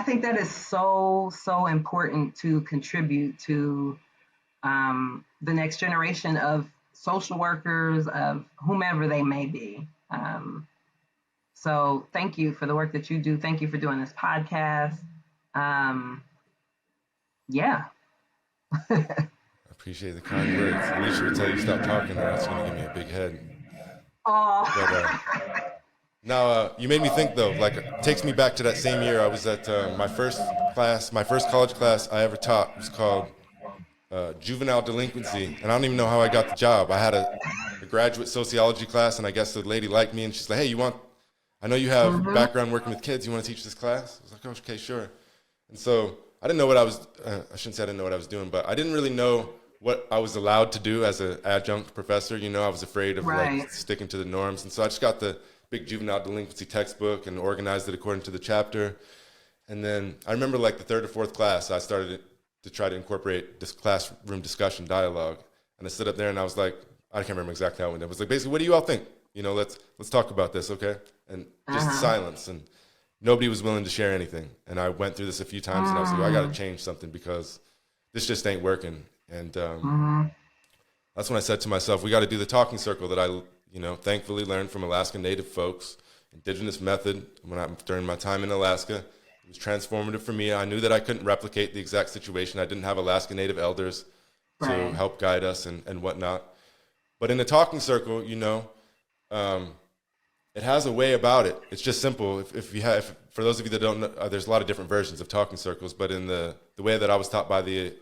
think that is so, so important to contribute to the next generation of social workers, of whomever they may be. So thank you for the work that you do. Thank you for doing this podcast. I appreciate the kind words. Alicia would tell you stop talking, or else you're going to give me a big head. But now you made me think though. Like, it takes me back to that same year. I was at my first college class I ever taught was called juvenile delinquency, and I don't even know how I got the job. I had a graduate sociology class, and I guess the lady liked me, and she's like, "Hey, I know you have background working with kids. You want to teach this class?" I was like, "Oh, okay, sure." And so I didn't know what I shouldn't say I didn't know what I was doing, but I didn't really know what I was allowed to do as an adjunct professor. I was afraid of like sticking to the norms, and so I just got the big juvenile delinquency textbook and organized it according to the chapter. And then I remember like the third or fourth class, I started to try to incorporate this classroom discussion dialogue. And I stood up there and I was like, I can't remember exactly how it went. It was like, basically, what do you all think? Let's talk about this, okay? And just silence, and nobody was willing to share anything. And I went through this a few times, and I was like, I got to change something because this just ain't working. And that's when I said to myself, we got to do the talking circle that I thankfully learned from Alaska Native folks, indigenous method during my time in Alaska. It was transformative for me. I knew that I couldn't replicate the exact situation. I didn't have Alaska Native elders to help guide us and whatnot. But in the talking circle, it has a way about it. It's just simple. If for those of you that don't know, there's a lot of different versions of talking circles, but in the way that I was taught by the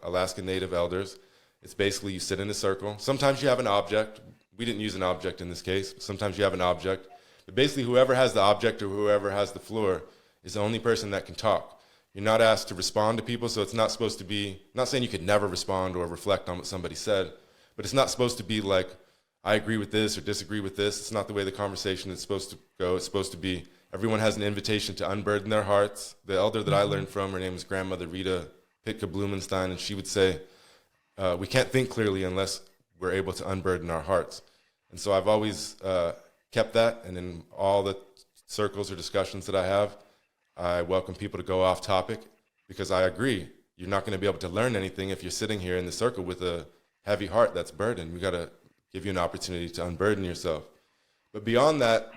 Alaska Native elders, it's basically you sit in a circle. Sometimes you have an object. We didn't use an object in this case. Sometimes you have an object. But basically, whoever has the object or whoever has the floor is the only person that can talk. You're not asked to respond to people, so it's not supposed to be, not saying you could never respond or reflect on what somebody said, but it's not supposed to be like, I agree with this or disagree with this. It's not the way the conversation is supposed to go. It's supposed to be, everyone has an invitation to unburden their hearts. The elder that I learned from, her name was Grandmother Rita Pitka Blumenstein, and she would say, we can't think clearly unless we're able to unburden our hearts. And so I've always kept that, and in all the circles or discussions that I have, I welcome people to go off topic, because I agree, you're not going to be able to learn anything if you're sitting here in the circle with a heavy heart that's burdened. We got to give you an opportunity to unburden yourself. But beyond that,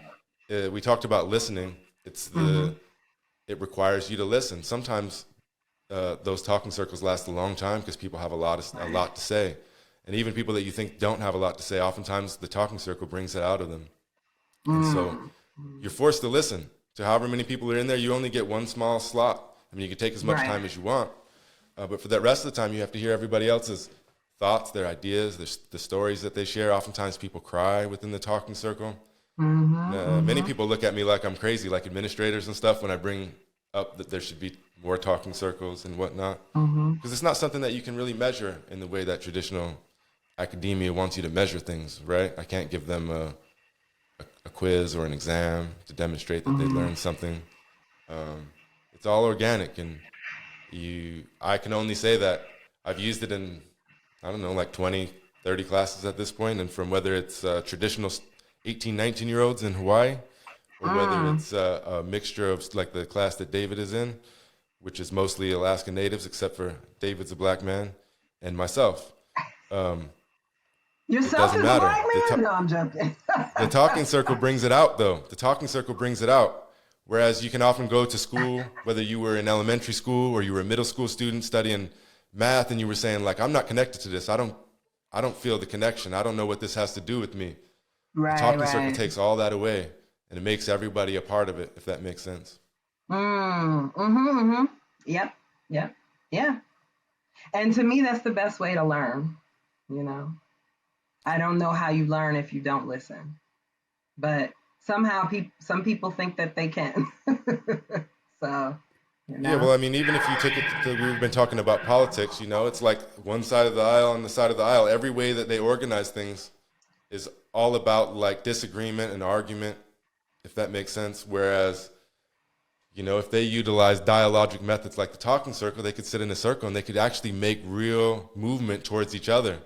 we talked about listening. It requires you to listen. Sometimes those talking circles last a long time because people have a lot to say. And even people that you think don't have a lot to say, oftentimes the talking circle brings it out of them. And so you're forced to listen to however many people are in there. You only get one small slot. I mean, you can take as much time as you want. But for that rest of the time, you have to hear everybody else's thoughts, their ideas, the stories that they share. Oftentimes people cry within the talking circle. Many people look at me like I'm crazy, like administrators and stuff, when I bring up that there should be more talking circles and whatnot. Because it's not something that you can really measure in the way that traditional academia wants you to measure things, right? I can't give them a quiz or an exam to demonstrate that they learned something. It's all organic, and I can only say that I've used it in, I don't know, like 20, 30 classes at this point, and from whether it's traditional 18, 19-year-olds in Hawaii, or whether it's a mixture of like the class that David is in, which is mostly Alaska Natives, except for David's a black man, and myself. Yourself is a black man? No, I'm joking. The talking circle brings it out, though. The talking circle brings it out. Whereas you can often go to school, whether you were in elementary school or you were a middle school student studying math, and you were saying, like, I'm not connected to this. I don't feel the connection. I don't know what this has to do with me. The talking circle takes all that away, and it makes everybody a part of it, if that makes sense. Yep. Yeah. And to me, that's the best way to learn, I don't know how you learn if you don't listen, but somehow some people think that they can. So, Yeah, well, I mean, even if you took it we've been talking about politics, it's like one side of the aisle and the side of the aisle. Every way that they organize things is all about like disagreement and argument, if that makes sense. Whereas, if they utilize dialogic methods like the talking circle, they could sit in a circle and they could actually make real movement towards each other.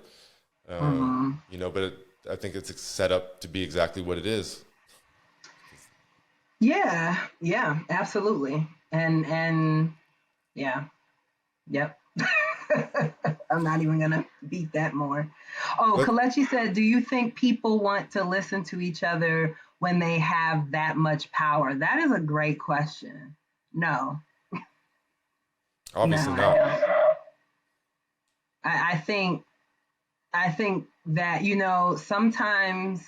But I think it's set up to be exactly what it is. Yeah, absolutely. And yeah, yep. I'm not even gonna beat that more. Oh, Kalechi said, do you think people want to listen to each other when they have that much power? That is a great question. No. Obviously not. I think that, sometimes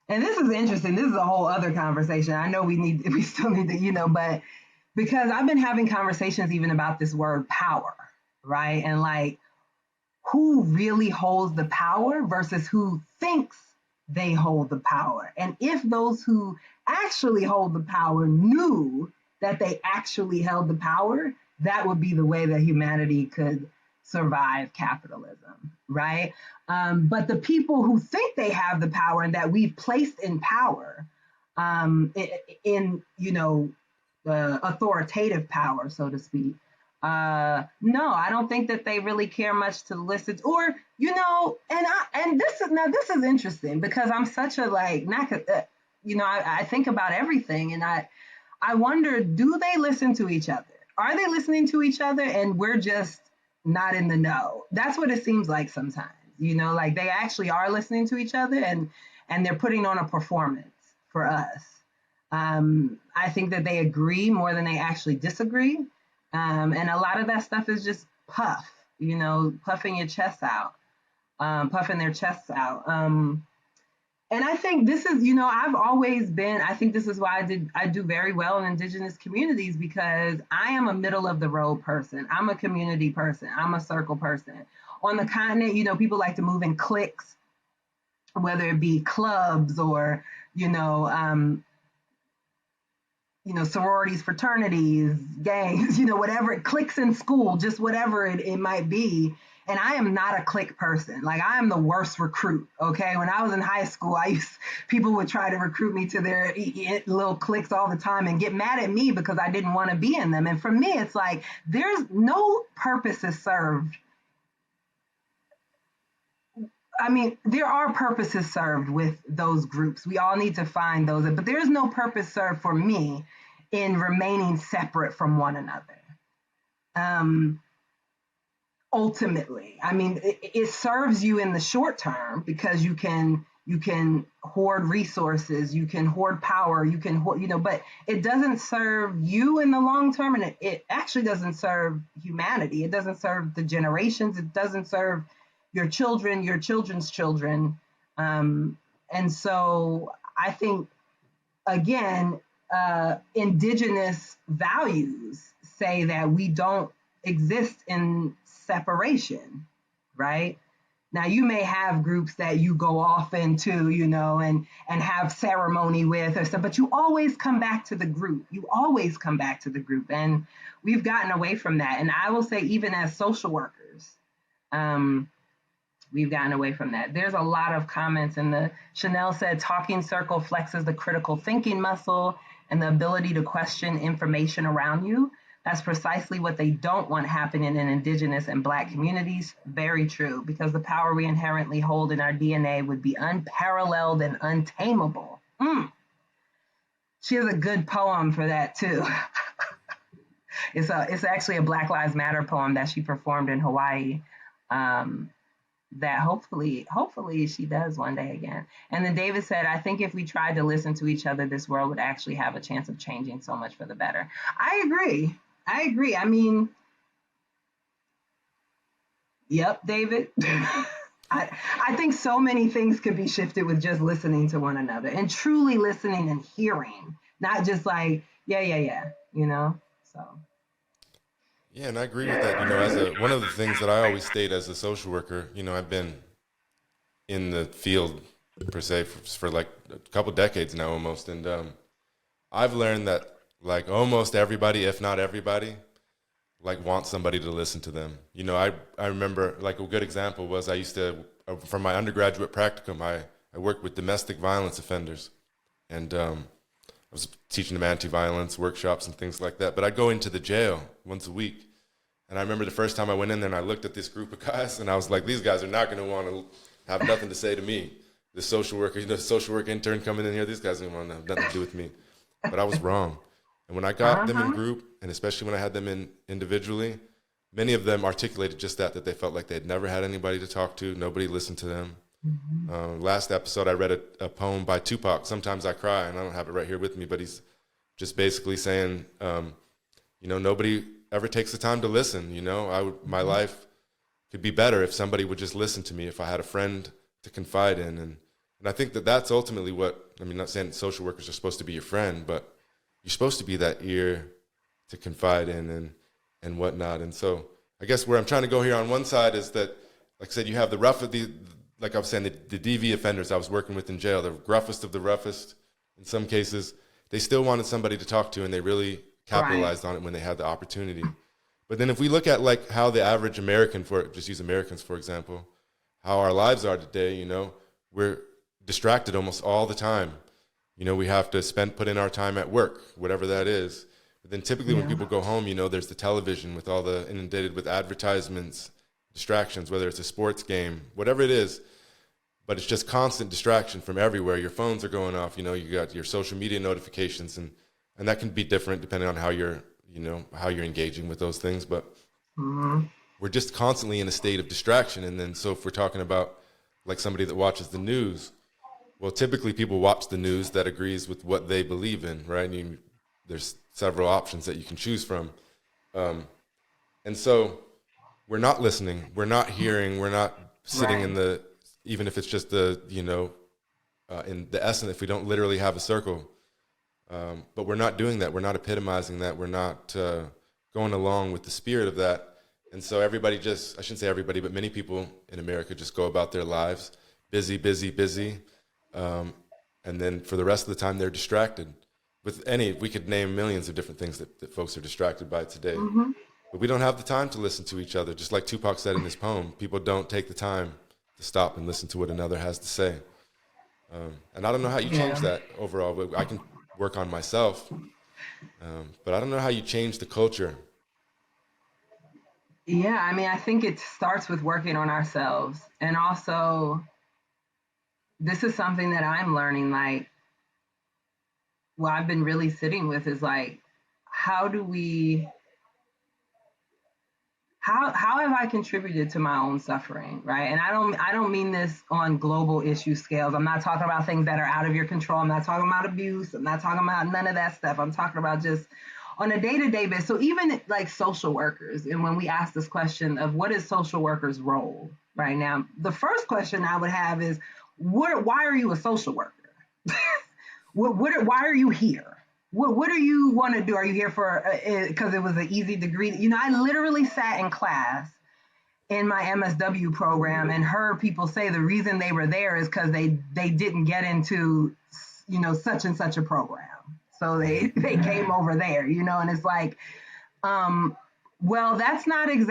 And this is interesting. This is a whole other conversation. I know we still need to, but because I've been having conversations even about this word power, right? And like who really holds the power versus who thinks they hold the power. And if those who actually hold the power knew that they actually held the power, that would be the way that humanity could survive capitalism, right? But the people who think they have the power and that we've placed in power, in authoritative power, so to speak. No, I don't think that they really care much to listen, or and this is interesting because I'm such a I think about everything, and I wonder, do they listen to each other? Are they listening to each other, and we're just not in the know? That's what it seems like sometimes. Like they actually are listening to each other, and they're putting on a performance for us. I think that they agree more than they actually disagree. And a lot of that stuff is just puffing your chest out, puffing their chests out. And I think this is, I think this is why I do very well in Indigenous communities, because I am a middle of the road person. I'm a community person. I'm a circle person. On the continent, people like to move in cliques, whether it be clubs or, sororities, fraternities, gangs, whatever, cliques in school, just whatever it might be. And I am not a clique person. Like, I am the worst recruit, okay? When I was in high school, people would try to recruit me to their little cliques all the time and get mad at me because I didn't want to be in them. And for me, it's like, there's no purpose is served. I mean, there are purposes served with those groups. We all need to find those, but there's no purpose served for me in remaining separate from one another. Ultimately, I mean, it serves you in the short term because you can hoard resources, you can hoard power, you can hoard, but it doesn't serve you in the long term, and it actually doesn't serve humanity. It doesn't serve the generations. It doesn't serve your children, your children's children. And so I think, again, Indigenous values say that we don't exist in separation, right? Now, you may have groups that you go off into, and have ceremony with or stuff, but you always come back to the group. You always come back to the group. And we've gotten away from that. And I will say, even as social workers, we've gotten away from that. There's a lot of comments in the Chanel said, talking circle flexes the critical thinking muscle and the ability to question information around you. That's precisely what they don't want happening in Indigenous and Black communities. Very true, because the power we inherently hold in our DNA would be unparalleled and untamable. She has a good poem for that too. It's actually a Black Lives Matter poem that she performed in Hawaii. That hopefully she does one day again. And then David said, I think if we tried to listen to each other, this world would actually have a chance of changing so much for the better. I agree. I mean, yep, David. I think so many things could be shifted with just listening to one another and truly listening and hearing, not just like, yeah, so. Yeah, and I agree with that. As one of the things that I always state as a social worker, I've been in the field per se for like a couple decades now almost, and I've learned that like almost everybody, if not everybody, like wants somebody to listen to them. I remember like a good example was I used to, from my undergraduate practicum, I worked with domestic violence offenders, and I was teaching them anti-violence workshops and things like that. But I'd go into the jail once a week. And I remember the first time I went in there and I looked at this group of guys and I was like, these guys are not going to want to have nothing to say to me. The social worker, the social work intern coming in here, these guys don't want to have nothing to do with me. But I was wrong. And when I got them in group, and especially when I had them in individually, many of them articulated just that they felt like they'd never had anybody to talk to. Nobody listened to them. Last episode, I read a poem by Tupac, Sometimes I Cry, and I don't have it right here with me, but he's just basically saying, nobody ever takes the time to listen. My life could be better if somebody would just listen to me, if I had a friend to confide in. And And I think that that's ultimately what, I mean, not saying social workers are supposed to be your friend, but you're supposed to be that ear to confide in and whatnot. And so I guess where I'm trying to go here on one side is that, like I said, you have like I was saying, the DV offenders I was working with in jail, the roughest of the roughest in some cases, they still wanted somebody to talk to, and they really capitalized on it when they had the opportunity. But then if we look at like how the average American, just use Americans for example, how our lives are today, we're distracted almost all the time. We have to put in our time at work, whatever that is. But then typically when people go home, there's the television with all the inundated with advertisements, distractions, whether it's a sports game, whatever it is. But it's just constant distraction from everywhere. Your phones are going off, you got your social media notifications, and that can be different depending on how you're engaging with those things. But we're just constantly in a state of distraction. And then so if we're talking about like somebody that watches the news, well, typically people watch the news that agrees with what they believe in, right? There's several options that you can choose from. And so we're not listening, we're not hearing, we're not sitting in even if it's just in the essence, if we don't literally have a circle, but we're not doing that. We're not epitomizing that. We're not going along with the spirit of that. And so everybody I shouldn't say everybody, but many people in America just go about their lives, busy, busy, busy. And then for the rest of the time, they're distracted we could name millions of different things that folks are distracted by today. But we don't have the time to listen to each other. Just like Tupac said in his poem, people don't take the time to stop and listen to what another has to say. And I don't know how you change that overall, but I can work on myself. But I don't know how you change the culture. Yeah, I mean, I think it starts with working on ourselves. And also, this is something that I'm learning, like, what I've been really sitting with is like, how have I contributed to my own suffering, right? And I don't mean this on global issue scales. I'm not talking about things that are out of your control. I'm not talking about abuse. I'm not talking about none of that stuff. I'm talking about just on a day-to-day basis. So even like social workers, and when we ask this question of what is social workers' role right now, the first question I would have is, why are you a social worker? Why are you here? What do you want to do? Are you here for, because it was an easy degree? I literally sat in class in my MSW program and heard people say the reason they were there is because they didn't get into, such and such a program. So they came over there, and it's like, well, that's not going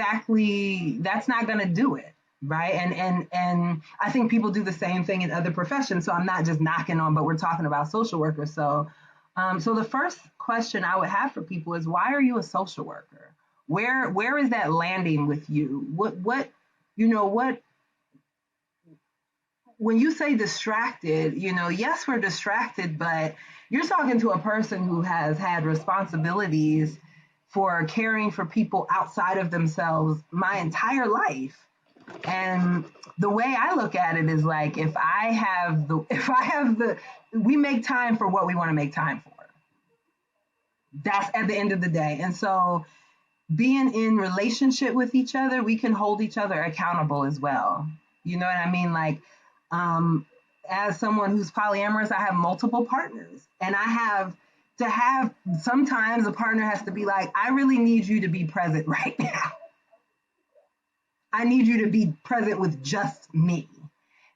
to do it. Right. And I think people do the same thing in other professions. So I'm not just knocking on, but we're talking about social workers. So the first question I would have for people is, why are you a social worker? Where is that landing with you? What, when you say distracted, yes, we're distracted, but you're talking to a person who has had responsibilities for caring for people outside of themselves my entire life. And the way I look at it is like, we make time for what we want to make time for. That's at the end of the day. And so being in relationship with each other, we can hold each other accountable as well. You know what I mean? Like, as someone who's polyamorous, I have multiple partners, and I have to have, sometimes a partner has to be like, I really need you to be present right now. I need you to be present with just me.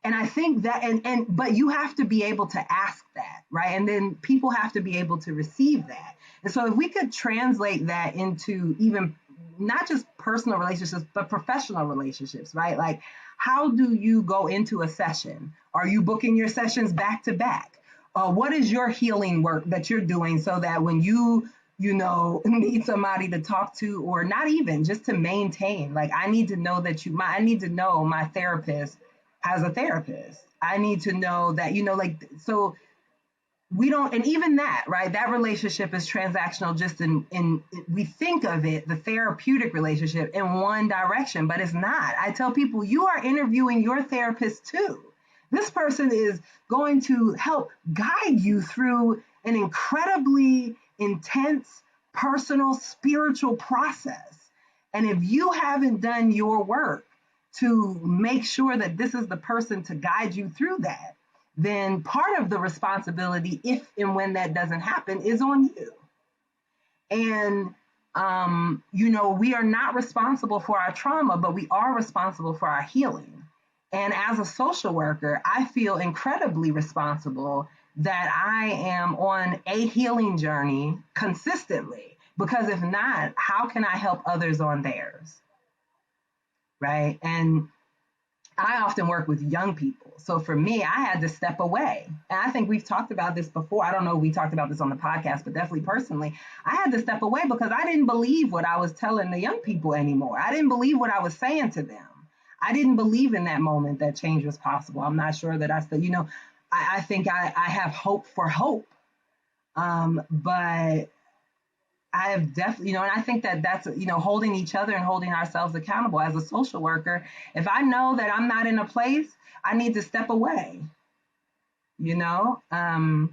And I think that, but you have to be able to ask that, right? And then people have to be able to receive that. And so if we could translate that into even not just personal relationships, but professional relationships, right? Like, how do you go into a session? Are you booking your sessions back to back? What is your healing work that you're doing so that when you need somebody to talk to, or not even just to maintain, like, I need to know that I need to know my therapist has a therapist. I need to know that, so we don't, and even that, right? That relationship is transactional, just in we think of it, the therapeutic relationship, in one direction, but it's not. I tell people, you are interviewing your therapist too. This person is going to help guide you through an incredibly intense, personal, spiritual process. And if you haven't done your work to make sure that this is the person to guide you through that, then part of the responsibility, if and when that doesn't happen, is on you. And, we are not responsible for our trauma, but we are responsible for our healing. And as a social worker, I feel incredibly responsible that I am on a healing journey consistently, because if not, how can I help others on theirs? Right? And I often work with young people. So for me, I had to step away. And I think we've talked about this before. I don't know if we talked about this on the podcast, but definitely personally, I had to step away because I didn't believe what I was telling the young people anymore. I didn't believe what I was saying to them. I didn't believe in that moment that change was possible. I'm not sure that I still, I think I have hope for hope. But I have definitely, and I think that that's, holding each other and holding ourselves accountable as a social worker. If I know that I'm not in a place, I need to step away, And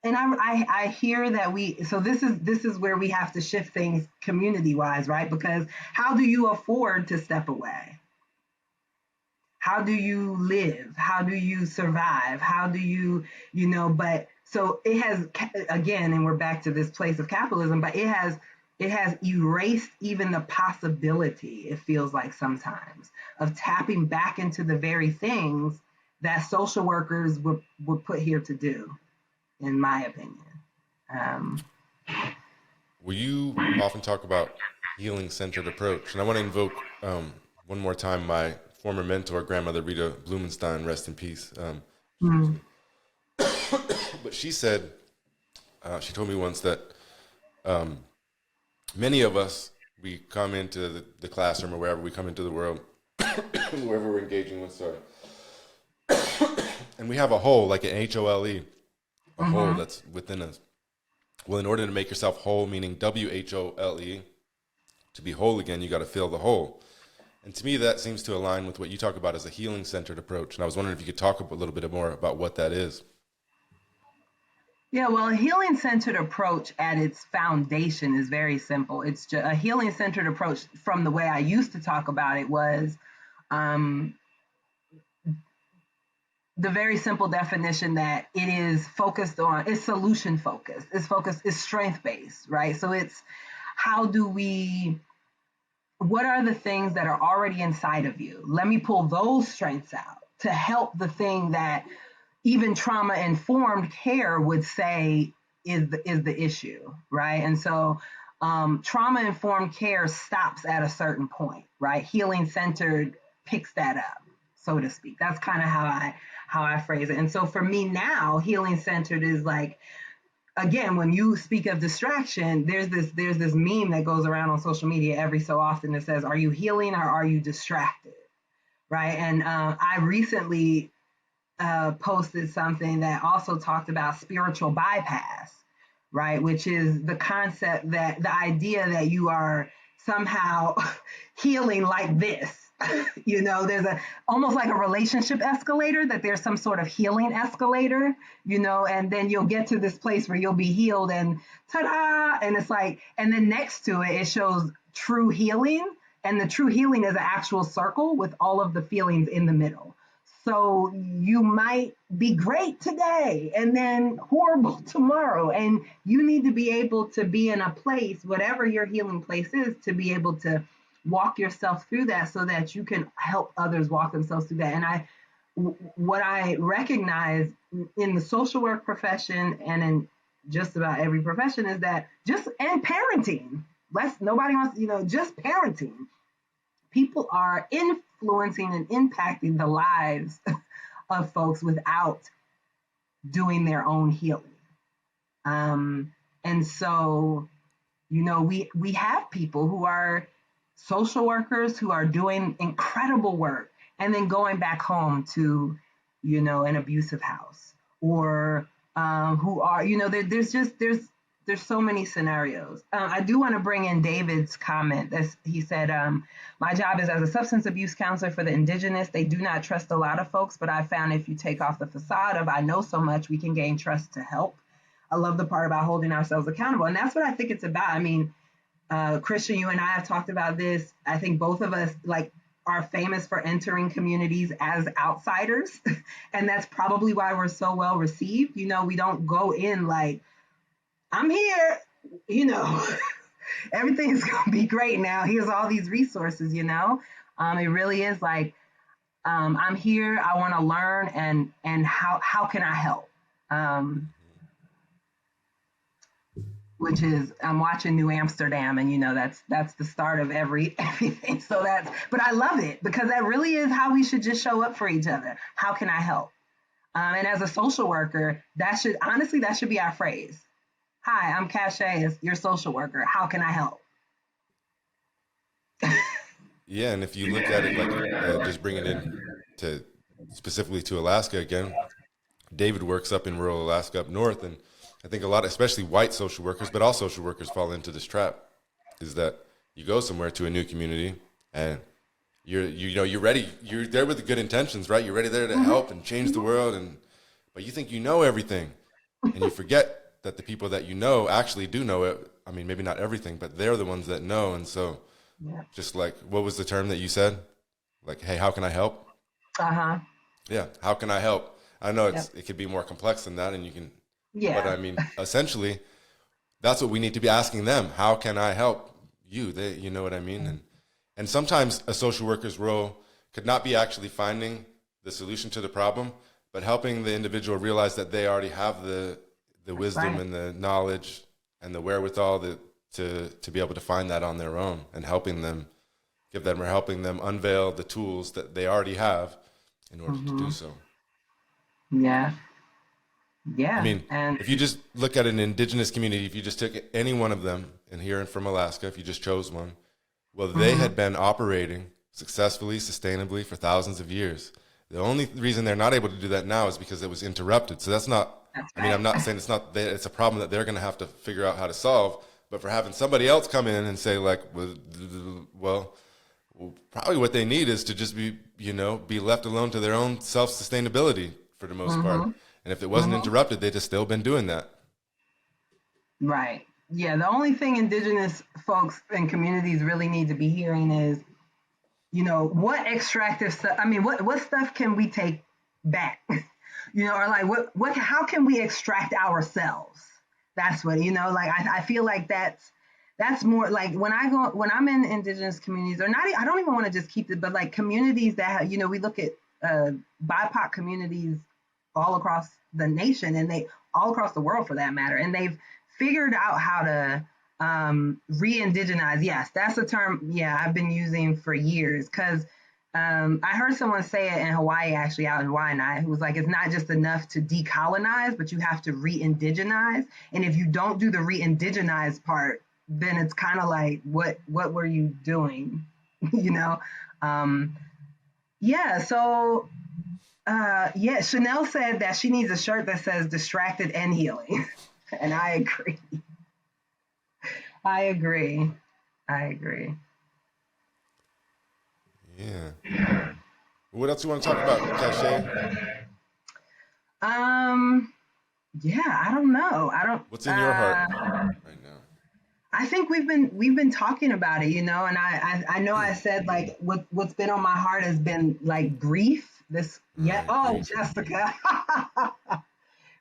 I hear that this is where we have to shift things community wise, right? Because how do you afford to step away? How do you live? How do you survive? How do you, but so it has, again, and we're back to this place of capitalism, but it has erased even the possibility, it feels like sometimes, of tapping back into the very things that social workers were put here to do, in my opinion. Well, you often talk about healing-centered approach, and I want to invoke one more time my former mentor, grandmother Rita Blumenstein, rest in peace. But she said, she told me once that many of us, we come into the classroom or wherever we come into the world, wherever we're engaging with, and we have a hole, like an HOLE, a hole that's within us. Well, in order to make yourself whole, meaning WHOLE, to be whole again, you got to fill the hole. And to me, that seems to align with what you talk about as a healing-centered approach. And I was wondering if you could talk a little bit more about what that is. Yeah, well, a healing-centered approach at its foundation is very simple. It's just a healing-centered approach from the way I used to talk about it was the very simple definition that it is focused on, it's solution-focused, it's strength-based, right? So it's what are the things that are already inside of you? Let me pull those strengths out to help the thing that even trauma-informed care would say is the issue, right? And so trauma-informed care stops at a certain point, right? Healing-centered picks that up, so to speak. That's kind of how I phrase it. And so for me now, healing-centered is like, again, when you speak of distraction, there's this meme that goes around on social media every so often that says, "Are you healing or are you distracted?" Right? And I recently posted something that also talked about spiritual bypass, right? Which is the concept that the idea that you are somehow healing like this. There's almost like a relationship escalator, that there's some sort of healing escalator, and then you'll get to this place where you'll be healed and ta-da! And it's like, and then next to it shows true healing. And the true healing is an actual circle with all of the feelings in the middle. So you might be great today and then horrible tomorrow. And you need to be able to be in a place, whatever your healing place is, to be able to walk yourself through that so that you can help others walk themselves through that. And what I recognize in the social work profession and in just about every profession is that and parenting, nobody wants, just parenting. People are influencing and impacting the lives of folks without doing their own healing. And so, we have people who are social workers who are doing incredible work and then going back home to, an abusive house, or who are, there's so many scenarios. I do want to bring in David's comment. He said, my job is as a substance abuse counselor for the indigenous. They do not trust a lot of folks, but I found if you take off the facade of I know so much, we can gain trust to help. I love the part about holding ourselves accountable. And that's what I think it's about. I mean, Christian, you and I have talked about this. I think both of us are famous for entering communities as outsiders. And that's probably why we're so well received. You know, we don't go in like, I'm here, you know, everything's going to be great now. Here's all these resources, you know. It really is like, I'm here, I want to learn, and how can I help? Which is, I'm watching New Amsterdam, and you know that's the start of everything. So but I love it because that really is how we should just show up for each other. How can I help? And as a social worker, that should be our phrase. Hi, I'm Causha, your social worker. How can I help? Yeah, and if you look at it like just bring it in to specifically to Alaska again, David works up in rural Alaska up north, and I think a lot, especially white social workers, but all social workers fall into this trap, is that you go somewhere to a new community and you're ready, you're there with the good intentions, right? You're ready there to help and change the world, but you think you know everything, and you forget that the people that you know actually do know it. I mean, maybe not everything, but they're the ones that know, and so. Yeah. Just like, what was the term that you said? Like, hey, how can I help? Yeah, how can I help? I know it could be more complex than that, and you can. Yeah. But I mean, essentially, that's what we need to be asking them. How can I help you? You know what I mean? And sometimes a social worker's role could not be actually finding the solution to the problem, but helping the individual realize that they already have the wisdom and the knowledge and the wherewithal to be able to find that on their own, and helping them unveil the tools that they already have in order to do so. Yeah. I mean, if you just look at an indigenous community, if you just took any one of them, and here from Alaska, if you just chose one, well, they had been operating successfully, sustainably for thousands of years. The only reason they're not able to do that now is because it was interrupted. So that's right. I mean, I'm not saying it's a problem that they're going to have to figure out how to solve. But for having somebody else come in and say, like, well, probably what they need is to just be left alone to their own self-sustainability for the most part. And if it wasn't interrupted, they'd have still been doing that. Right. Yeah. The only thing indigenous folks and communities really need to be hearing is, you know, what extractive stuff, I mean, what stuff can we take back? You know, or like how can we extract ourselves? That's what, you know, like, I feel like that's more like when I'm in indigenous communities, or not, I don't even want to just keep it, but like communities that have, you know, we look at BIPOC communities all across the nation, and they all across the world for that matter. And they've figured out how to re-indigenize. Yes, that's a term. Yeah, I've been using for years, because I heard someone say it in Hawaii, actually, out in Waianae, who was like, it's not just enough to decolonize, but you have to re-indigenize. And if you don't do the re-indigenize part, then it's kind of like, what were you doing? You know? Yeah. So, yeah, Chanel said that she needs a shirt that says distracted and healing. And I agree. I agree. Yeah. What else you want to talk about, Causha? Yeah, I don't know. What's in your heart right now? I think we've been talking about it, you know, and I know I said like what's been on my heart has been like grief. Grief. Jessica.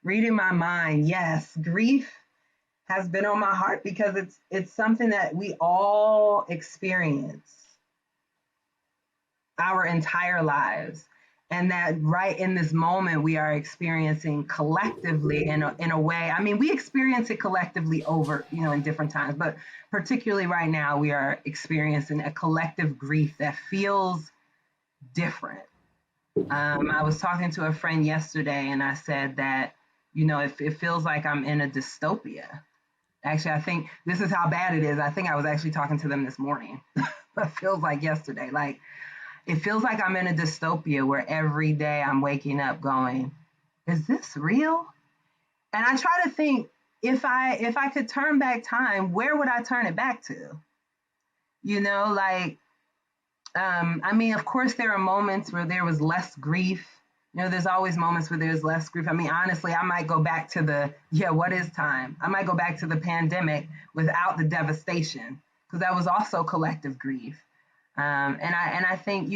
Reading my mind. Yes, grief has been on my heart because it's something that we all experience our entire lives, and that right in this moment we are experiencing collectively in a way. I mean, we experience it collectively over, you know, in different times, but particularly right now we are experiencing a collective grief that feels different. I was talking to a friend yesterday, and I said that, you know, it feels like I'm in a dystopia. Actually, I think this is how bad it is. I think I was actually talking to them this morning, but it feels like yesterday. Like, it feels like I'm in a dystopia where every day I'm waking up going, is this real? And I try to think, if I could turn back time, where would I turn it back to? You know, like, I mean, of course, there are moments where there was less grief. You know, there's always moments where there's less grief. I mean, honestly, I might go back to what is time? I might go back to the pandemic without the devastation, because that was also collective grief. And I think,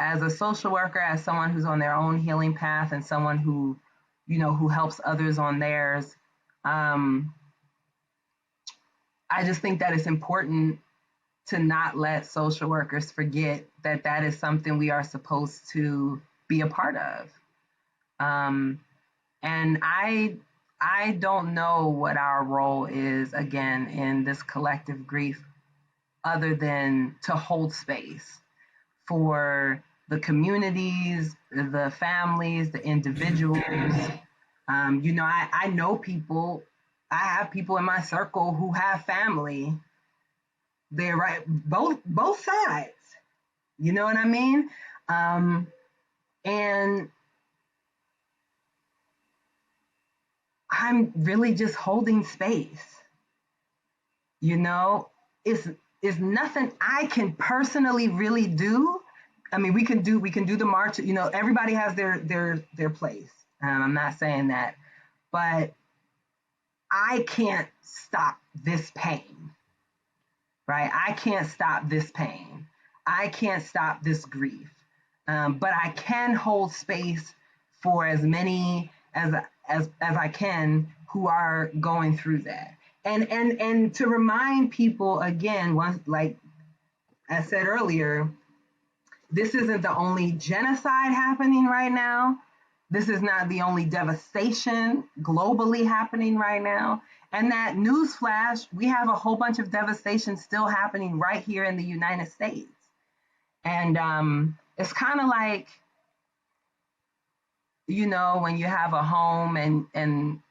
as a social worker, as someone who's on their own healing path, and someone who, who helps others on theirs, I just think that it's important to not let social workers forget that that is something we are supposed to be a part of. And I don't know what our role is, again, in this collective grief, other than to hold space for the communities, the families, the individuals. I know people, I have people in my circle who have family. They're right, both sides. You know what I mean? And I'm really just holding space. It's nothing I can personally really do. I mean, we can do the march. Everybody has their place. I'm not saying that, but I can't stop this pain, right? I can't stop this pain. I can't stop this grief. But I can hold space for as many as I can who are going through that. And to remind people again, once, like I said earlier, this isn't the only genocide happening right now. This is not the only devastation globally happening right now. And that newsflash, we have a whole bunch of devastation still happening right here in the United States. And it's kind of like, when you have a home and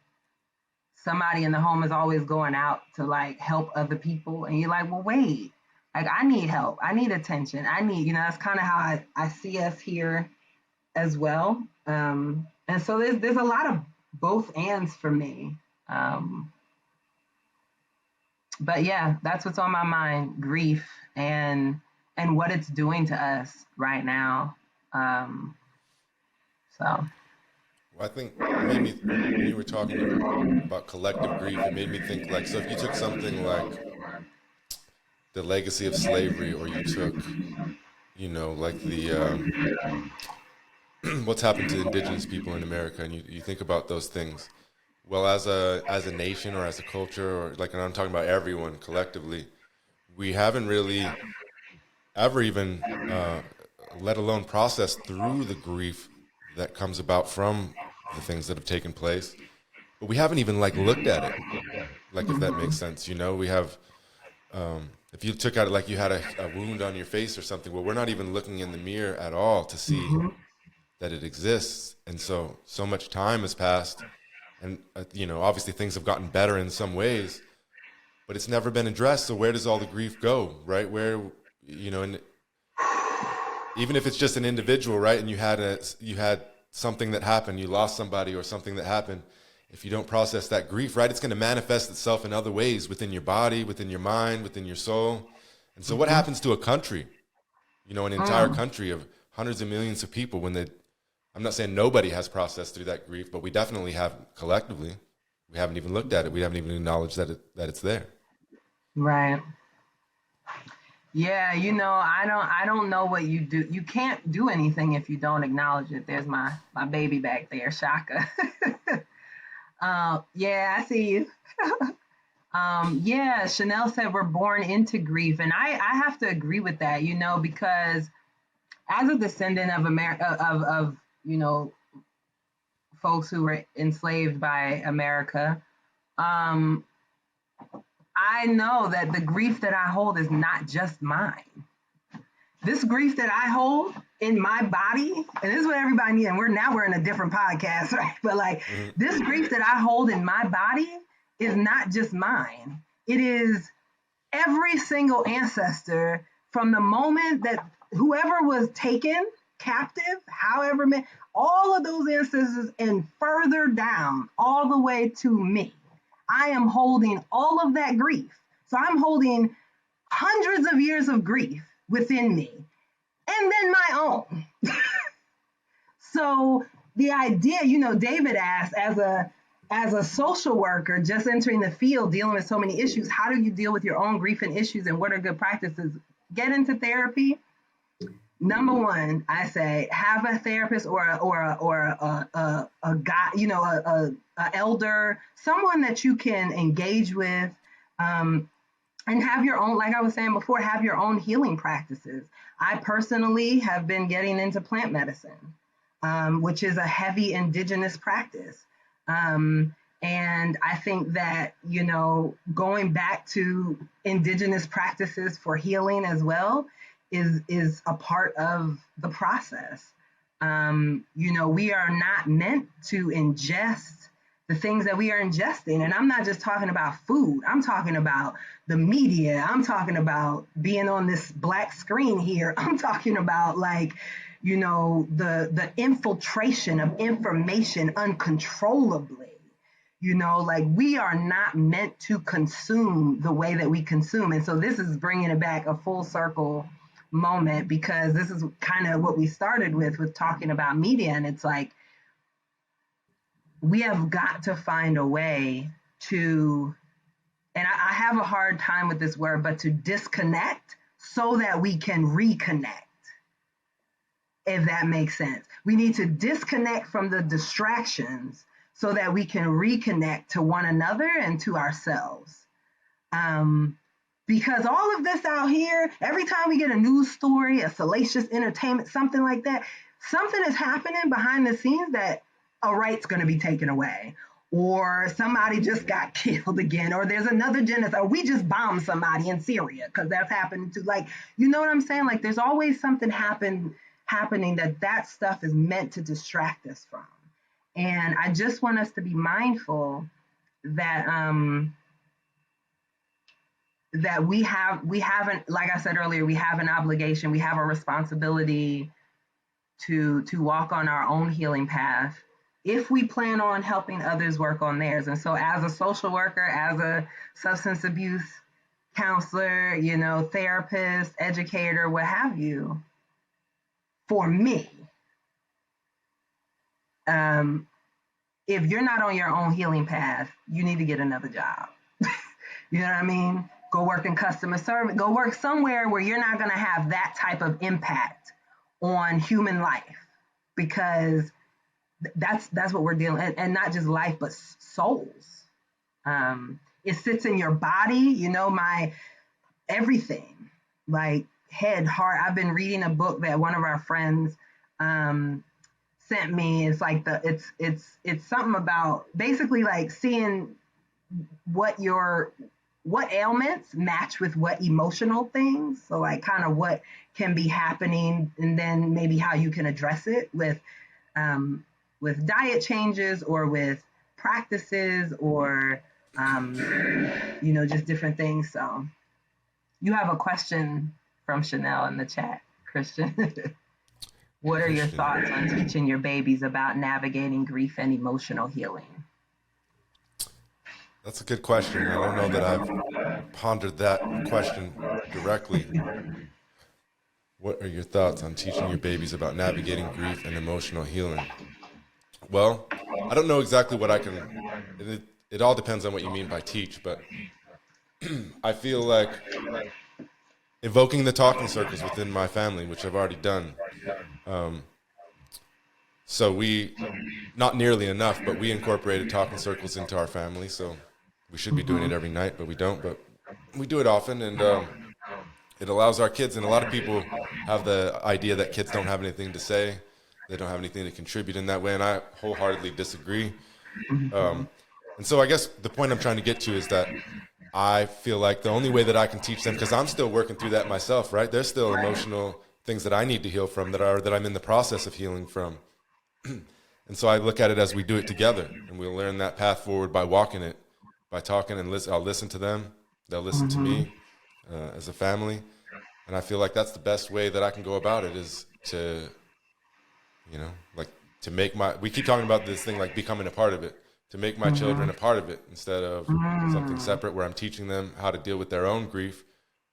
somebody in the home is always going out to like help other people, and you're like, well, wait, like I need help, I need attention, that's kind of how I see us here as well. And so there's a lot of both ands for me. But yeah, that's what's on my mind: grief and what it's doing to us right now. So. Well, I think it made me, when you were talking about collective grief, it made me think like, so if you took something like the legacy of slavery, or you took, like the what's happened to indigenous people in America, and you think about those things. Well, as a nation, or as a culture, or like, and I'm talking about everyone collectively, we haven't really ever even, let alone processed through the grief that comes about from the things that have taken place. But we haven't even like looked at it, like, if that makes sense. We have, if you took out like you had a wound on your face or something, well, we're not even looking in the mirror at all to see that it exists. And so much time has passed, and obviously things have gotten better in some ways, but it's never been addressed. So where does all the grief go, right? Where, and even if it's just an individual, right? And you had something that happened, you lost somebody or something that happened. If you don't process that grief, right, it's going to manifest itself in other ways within your body, within your mind, within your soul. And so what happens to a country, an entire country of hundreds of millions of people, when I'm not saying nobody has processed through that grief, but we definitely have collectively. We haven't even looked at it. We haven't even acknowledged that it's there. Right. Yeah, I don't know what you do. You can't do anything if you don't acknowledge it. There's my baby back there, Shaka. Yeah, I see you. Yeah, Chanel said we're born into grief, and I have to agree with that. Because as a descendant of America, of folks who were enslaved by America, I know that the grief that I hold is not just mine. This grief that I hold in my body, and this is what everybody needs, and we're in a different podcast, right? But like, this grief that I hold in my body is not just mine. It is every single ancestor from the moment that whoever was taken captive, however many, all of those ancestors and further down, all the way to me. I am holding all of that grief. So I'm holding hundreds of years of grief within me, and then my own. So the idea, David asked, as as a social worker, just entering the field, dealing with so many issues, how do you deal with your own grief and issues, and what are good practices? Get into therapy. Number one, I say have a therapist or a guy, a elder, someone that you can engage with, and have your own, like I was saying before, have your own healing practices. I personally have been getting into plant medicine, which is a heavy indigenous practice. And I think that, going back to indigenous practices for healing as well is a part of the process. We are not meant to ingest the things that we are ingesting. And I'm not just talking about food. I'm talking about the media. I'm talking about being on this black screen here. I'm talking about the infiltration of information uncontrollably. We are not meant to consume the way that we consume. And so this is bringing it back a full circle moment, because this is kind of what we started with talking about media. And it's like, we have got to find a way to, and I have a hard time with this word, but to disconnect so that we can reconnect, if that makes sense. We need to disconnect from the distractions so that we can reconnect to one another and to ourselves. Because all of this out here, every time we get a news story, a salacious entertainment, something like that, something is happening behind the scenes that a right's going to be taken away, or somebody just got killed again, or there's another genocide, or we just bombed somebody in Syria, because that's happened to, you know what I'm saying? There's always something happening that stuff is meant to distract us from. And I just want us to be mindful that that we haven't, like I said earlier, we have an obligation, we have a responsibility to walk on our own healing path if we plan on helping others work on theirs. And so as a social worker, as a substance abuse counselor, therapist, educator, what have you, for me, if you're not on your own healing path, you need to get another job. You know what I mean? Go work in customer service, go work somewhere where you're not going to have that type of impact on human life, because that's what we're dealing with, and not just life, but souls. It sits in your body, my everything, like head, heart. I've been reading a book that one of our friends sent me. It's like it's something about basically like seeing what ailments match with what emotional things. So like kind of what can be happening, and then maybe how you can address it with diet changes, or with practices, or just different things. So you have a question from Chanel in the chat, Christian. What are your thoughts on teaching your babies about navigating grief and emotional healing? That's a good question. I don't know that I've pondered that question directly. What are your thoughts on teaching your babies about navigating grief and emotional healing? Well, I don't know exactly what I can, it all depends on what you mean by teach, but I feel like evoking the talking circles within my family, which I've already done. So we, not nearly enough, but we incorporated talking circles into our family. So we should be doing it every night, but we don't. But we do it often, and it allows our kids, and a lot of people have the idea that kids don't have anything to say. They don't have anything to contribute in that way, and I wholeheartedly disagree. And so I guess the point I'm trying to get to is that I feel like the only way that I can teach them, because I'm still working through that myself, right? There's still emotional things that I need to heal from, that I'm in the process of healing from. And so I look at it as we do it together, and we'll learn that path forward by walking it, by talking and listen. I'll listen to them. They'll listen to me as a family. And I feel like that's the best way that I can go about it, is to, to make we keep talking about this thing, like becoming a part of it, to make my children a part of it instead of something separate where I'm teaching them how to deal with their own grief.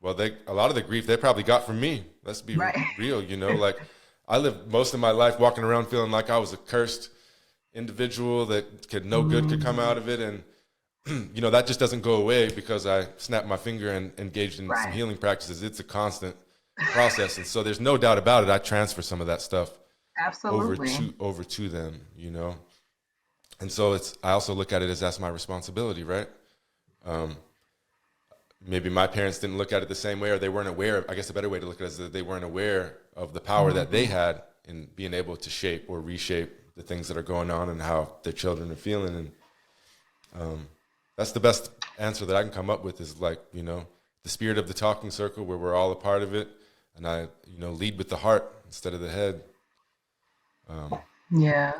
Well, a lot of the grief they probably got from me. Let's be real, like I lived most of my life walking around feeling like I was a cursed individual that no good could come out of it. And, you know, that just doesn't go away because I snapped my finger and engaged in some healing practices. It's a constant process. And so there's no doubt about it. I transfer some of that stuff over to them, you know? And so I also look at it as that's my responsibility, right? Maybe my parents didn't look at it the same way, or they weren't aware. I guess a better way to look at it is that they weren't aware of the power that they had in being able to shape or reshape the things that are going on and how their children are feeling. And that's the best answer that I can come up with is like, you know, the spirit of the talking circle where we're all a part of it. And I, you know, lead with the heart instead of the head. Yeah.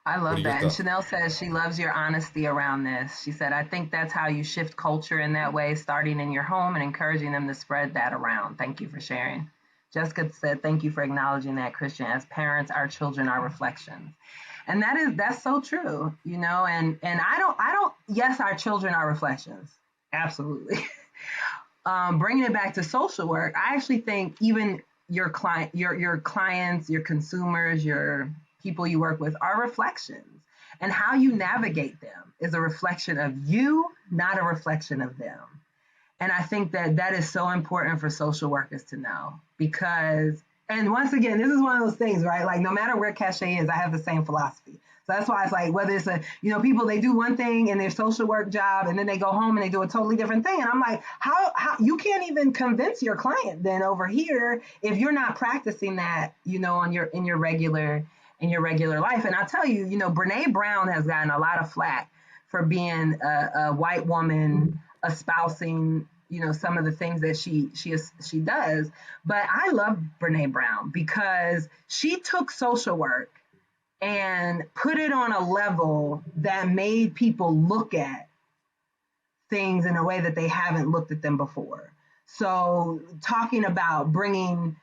I love that. And Chanel says she loves your honesty around this. She said, I think that's how you shift culture in that way, starting in your home and encouraging them to spread that around. Thank you for sharing. Jessica said, thank you for acknowledging that, Christian. As parents, our children are reflections. And that's so true, you know, and yes, our children are reflections. Absolutely. Bringing it back to social work, I actually think even your clients, your consumers, your people you work with are reflections, and how you navigate them is a reflection of you, not a reflection of them. And I think that is so important for social workers to know, because, and once again, this is one of those things, right? Like no matter where Causha is, I have the same philosophy. So that's why it's like, whether it's people, they do one thing in their social work job and then they go home and they do a totally different thing. And I'm like, how you can't even convince your client then over here if you're not practicing that, you know, in your regular life. And I'll tell you, you know, Brene Brown has gotten a lot of flack for being a white woman espousing, you know, some of the things that she does. But I love Brene Brown because she took social work and put it on a level that made people look at things in a way that they haven't looked at them before. So talking about bringing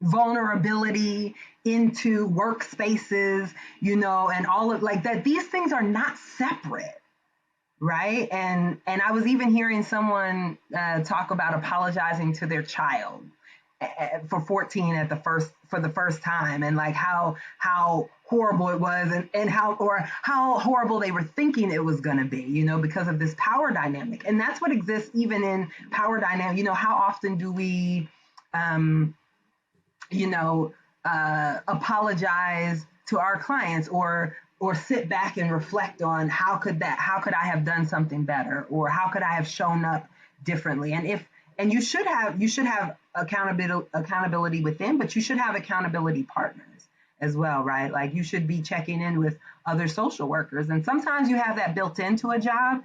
vulnerability into workspaces, you know, and all of like that, these things are not separate, right? And I was even hearing someone talk about apologizing to their child for 14 for the first time, and like how horrible it was, and how horrible they were thinking it was going to be, you know, because of this power dynamic. And that's what exists even in power dynamic. You know, how often do we apologize to our clients or sit back and reflect on how could I have done something better, or how could I have shown up differently? And you should have accountability within, but you should have accountability partners as well, right? Like you should be checking in with other social workers. And sometimes you have that built into a job.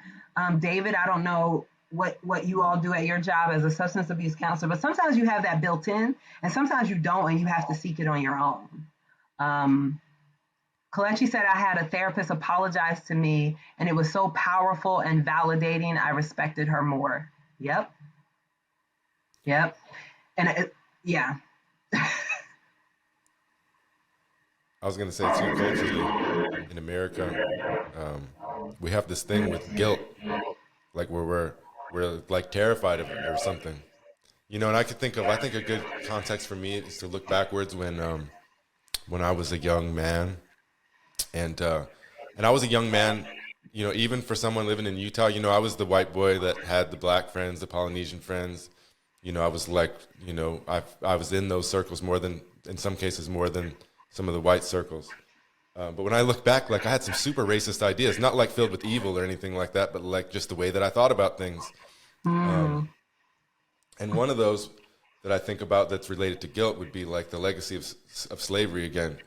David, I don't know what you all do at your job as a substance abuse counselor, but sometimes you have that built in, and sometimes you don't, and you have to seek it on your own. Kalechi said, I had a therapist apologize to me, and it was so powerful and validating. I respected her more. Yep. And yeah. I was going to say too, culturally in America, we have this thing with guilt, like where we're like terrified of it or something, you know. And I think a good context for me is to look backwards when I was a young man, and I was a young man, you know, even for someone living in Utah, you know, I was the white boy that had the black friends, the Polynesian friends. You know, I was like, you know, I was in those circles more than, in some cases, more than some of the white circles. But when I look back, like I had some super racist ideas, not like filled with evil or anything like that, but like just the way that I thought about things. And one of those that I think about that's related to guilt would be like the legacy of slavery again.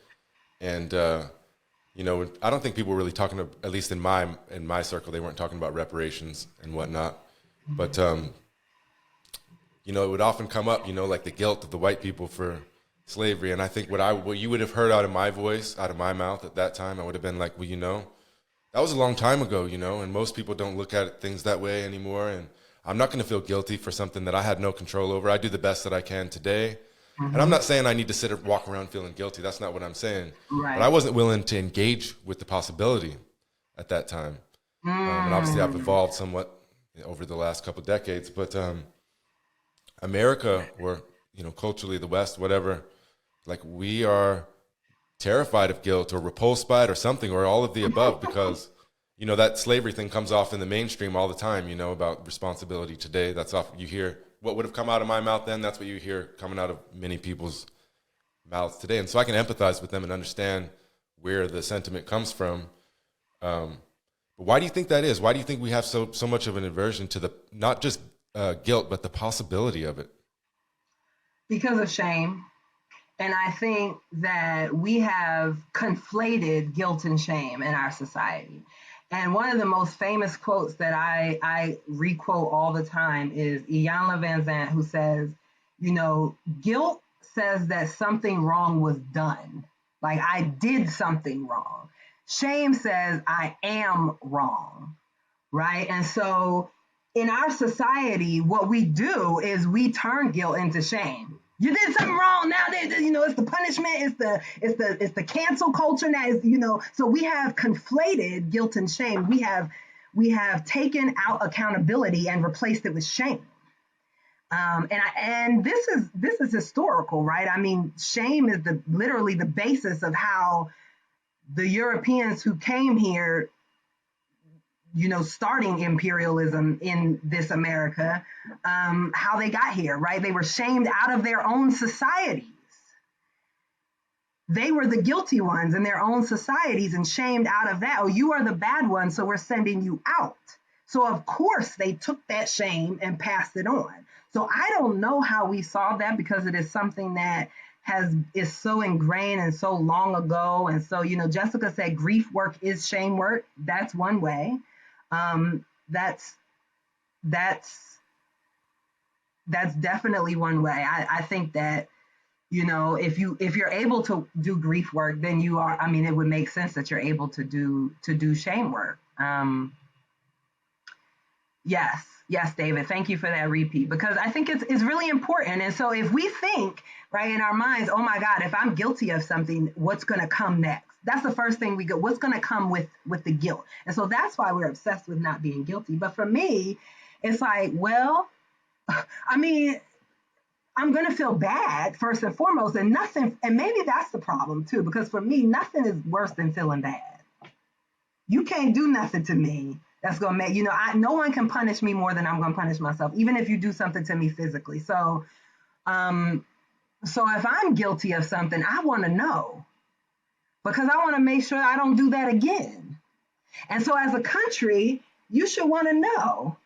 And, you know, I don't think people were really talking, at least in my circle, they weren't talking about reparations and whatnot. But, you know, it would often come up, you know, like the guilt of the white people for slavery. And I think what you would have heard out of my voice, out of my mouth at that time, I would have been like, well, you know, that was a long time ago, you know, and most people don't look at things that way anymore. And I'm not going to feel guilty for something that I had no control over. I do the best that I can today. And I'm not saying I need to walk around feeling guilty. That's not what I'm saying. Right. But I wasn't willing to engage with the possibility at that time. And obviously I've evolved somewhat over the last couple of decades, but America, or, you know, culturally the West, whatever, like we are terrified of guilt or repulsed by it or something, or all of the above, because, you know, that slavery thing comes off in the mainstream all the time, you know, about responsibility today. That's off, you hear what would have come out of my mouth then, that's what you hear coming out of many people's mouths today. And so I can empathize with them and understand where the sentiment comes from. But why do you think that is? Why do you think we have so much of an aversion to the, not just guilt, but the possibility of it? Because of shame. And I think that we have conflated guilt and shame in our society. And one of the most famous quotes that I requote all the time is Iyanla Vanzant, who says, you know, guilt says that something wrong was done. Like I did something wrong. Shame says I am wrong, right? And so in our society, what we do is we turn guilt into shame. You did something wrong. Now, you know, it's the punishment. It's the cancel culture. Now, you know, so we have conflated guilt and shame. We have taken out accountability and replaced it with shame. And this is historical, right? I mean, shame is literally the basis of how the Europeans who came here, you know, starting imperialism in this America, how they got here, right? They were shamed out of their own societies. They were the guilty ones in their own societies and shamed out of that. Oh, you are the bad one, so we're sending you out. So of course they took that shame and passed it on. So I don't know how we solve that, because it is something that is so ingrained and so long ago. And so, you know, Jessica said grief work is shame work. That's one way. That's definitely one way. I think that, you know, if you're able to do grief work, then you are, I mean, it would make sense that you're able to do shame work. Yes, David, thank you for that repeat, because I think it's really important. And so if we think, right, in our minds, oh my God, if I'm guilty of something, what's going to come next? That's the first thing we go, what's going to come with the guilt? And so that's why we're obsessed with not being guilty. But for me, it's like, well, I mean, I'm going to feel bad first and foremost, and maybe that's the problem too, because for me, nothing is worse than feeling bad. You can't do nothing to me that's going to make, you know, no one can punish me more than I'm going to punish myself, even if you do something to me physically. So if I'm guilty of something, I want to know, because I want to make sure I don't do that again. And so as a country, you should want to know,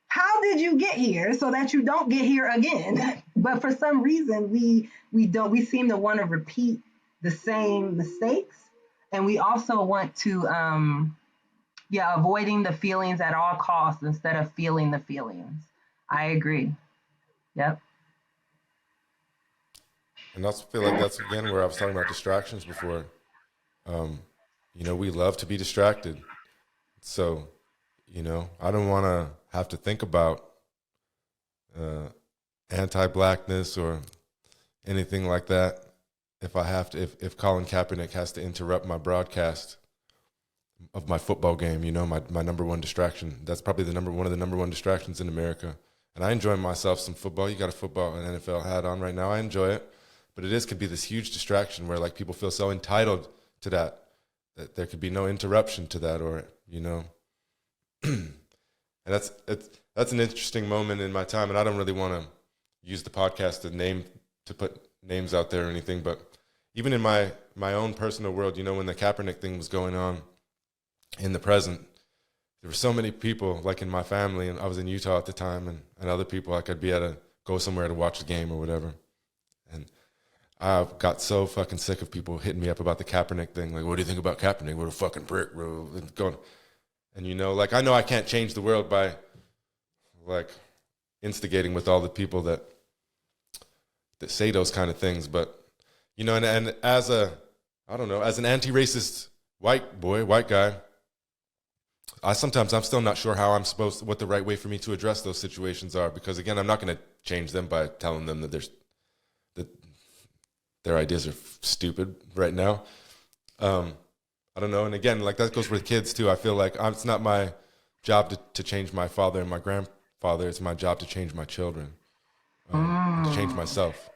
how did you get here so that you don't get here again? But for some reason, we seem to want to repeat the same mistakes. And we also want to, avoiding the feelings at all costs instead of feeling the feelings. I agree. Yep. And I feel like that's, again, where I was talking about distractions before. You know, we love to be distracted. So, you know, I don't want to have to think about anti-blackness or anything like that if Colin Kaepernick has to interrupt my broadcast of my football game, you know, my number one distraction. That's probably one of the number one distractions in America. And I enjoy myself some football. You got a football and NFL hat on right now. I enjoy it. But could be this huge distraction where, like, people feel so entitled to that there could be no interruption to that, or, you know. And that's an interesting moment in my time. And I don't really want to use the podcast to put names out there or anything. But even in my own personal world, you know, when the Kaepernick thing was going on in the present, there were so many people, like in my family, and I was in Utah at the time, and other people, like I'd be go somewhere to watch the game or whatever. And I got so fucking sick of people hitting me up about the Kaepernick thing. Like, what do you think about Kaepernick? What a fucking prick, bro. And, you know, like, I know I can't change the world by, like, instigating with all the people that say those kind of things. But, you know, and as an anti-racist white guy, I'm still not sure what the right way for me to address those situations are, because, again, I'm not going to change them by telling them that their ideas are stupid right now. I don't know. And again, like, that goes for the kids too. I feel like it's not my job to change my father and my grandfather. It's my job to change my children, to change myself.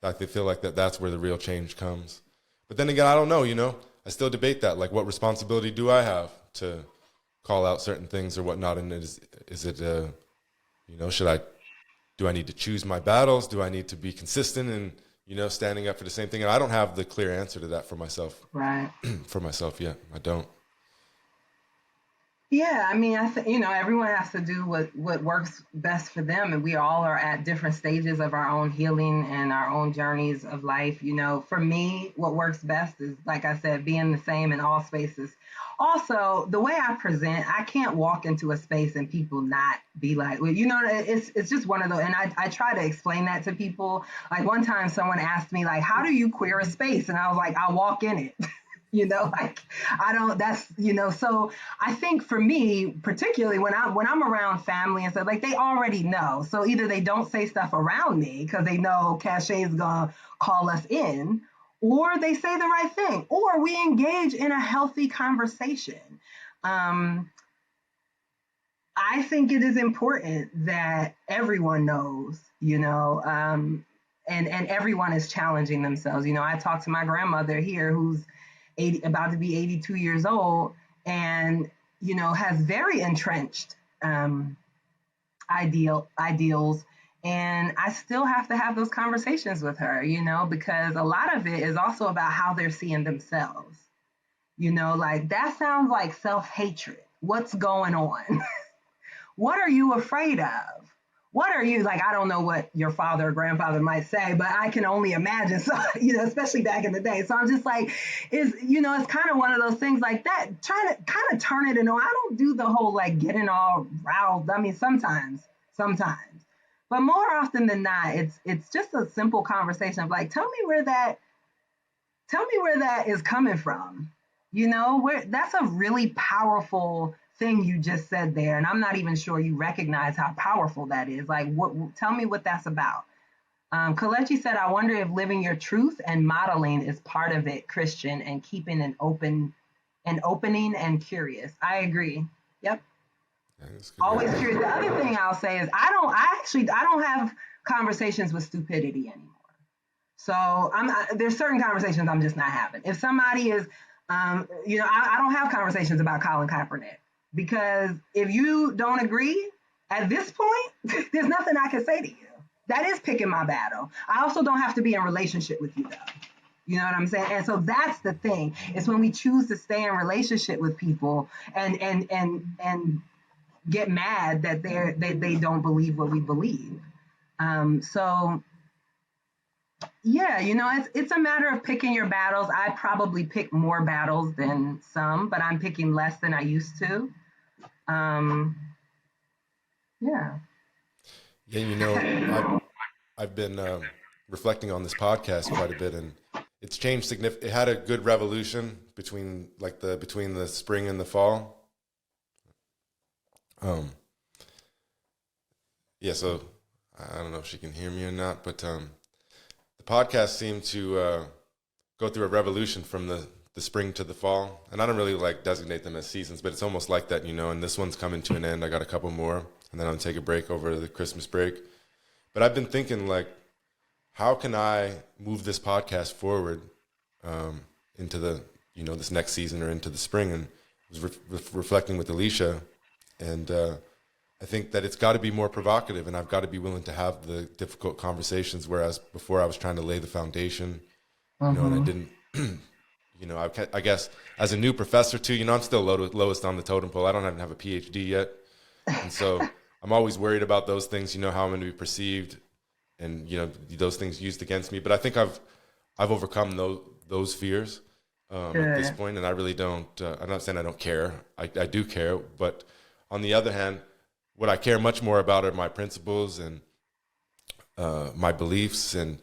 I feel like that's where the real change comes. But then again, I don't know, I still debate that. Like, what responsibility do I have to call out certain things or whatnot? And is it, do I need to choose my battles? Do I need to be consistent and, standing up for the same thing? And I don't have the clear answer to that for myself. Right. For myself yet. I don't. Yeah, I mean, everyone has to do what works best for them, and we all are at different stages of our own healing and our own journeys of life. For me, what works best is, like I said, being the same in all spaces. Also, the way I present, I can't walk into a space and people not be like, well, it's just one of those, and I try to explain that to people. Like, one time someone asked me, like, how do you queer a space? And I was like, I walk in it. So I think for me, particularly when I'm around family and stuff, like, they already know. So either they don't say stuff around me because they know Causha is going to call us in, or they say the right thing, or we engage in a healthy conversation. I think it is important that everyone knows, and everyone is challenging themselves. I talked to my grandmother here who's about to be 82 years old, and has very entrenched ideals, and I still have to have those conversations with her, because a lot of it is also about how they're seeing themselves. Like, that sounds like self-hatred. What's going on? What are you afraid of? What are you, like, I don't know what your father or grandfather might say, but I can only imagine, so, especially back in the day. So I'm just like, it's kind of one of those things like that, trying to kind of turn it into, I don't do the whole, like, getting all riled. I mean, sometimes, but more often than not, it's just a simple conversation of, like, tell me where that is coming from. That's a really powerful thing you just said there, and I'm not even sure you recognize how powerful that is. Like, tell me what that's about. Kalechi said, I wonder if living your truth and modeling is part of it, Christian, and keeping an opening and curious. I agree. Yep. Always curious. The other thing I'll say is I don't have conversations with stupidity anymore. So there's certain conversations I'm just not having. If somebody is, I don't have conversations about Colin Kaepernick. Because if you don't agree, at this point, there's nothing I can say to you. That is picking my battle. I also don't have to be in relationship with you, though. You know what I'm saying? And so that's the thing. It's when we choose to stay in relationship with people and get mad that they don't believe what we believe. Yeah, it's a matter of picking your battles. I probably pick more battles than some, but I'm picking less than I used to. Yeah. Yeah, I've been reflecting on this podcast quite a bit, and it's changed significantly. It had a good revolution between the spring and the fall. Yeah, so I don't know if she can hear me or not, but the podcast seemed to go through a revolution from the spring to the fall. And I don't really like designate them as seasons, but it's almost like that, and this one's coming to an end. I got a couple more, and then I'll take a break over the Christmas break. But I've been thinking, like, how can I move this podcast forward into the, this next season or into the spring? And I was reflecting with Alicia, and I think that it's got to be more provocative, and I've got to be willing to have the difficult conversations, whereas before I was trying to lay the foundation, and I didn't, I guess as a new professor too, I'm still lowest on the totem pole. I don't even have a PhD yet. And so I'm always worried about those things, how I'm going to be perceived and, those things used against me. But I think I've overcome those fears at this point, and I really don't, I'm not saying I don't care. I do care, but on the other hand, what I care much more about are my principles and my beliefs, and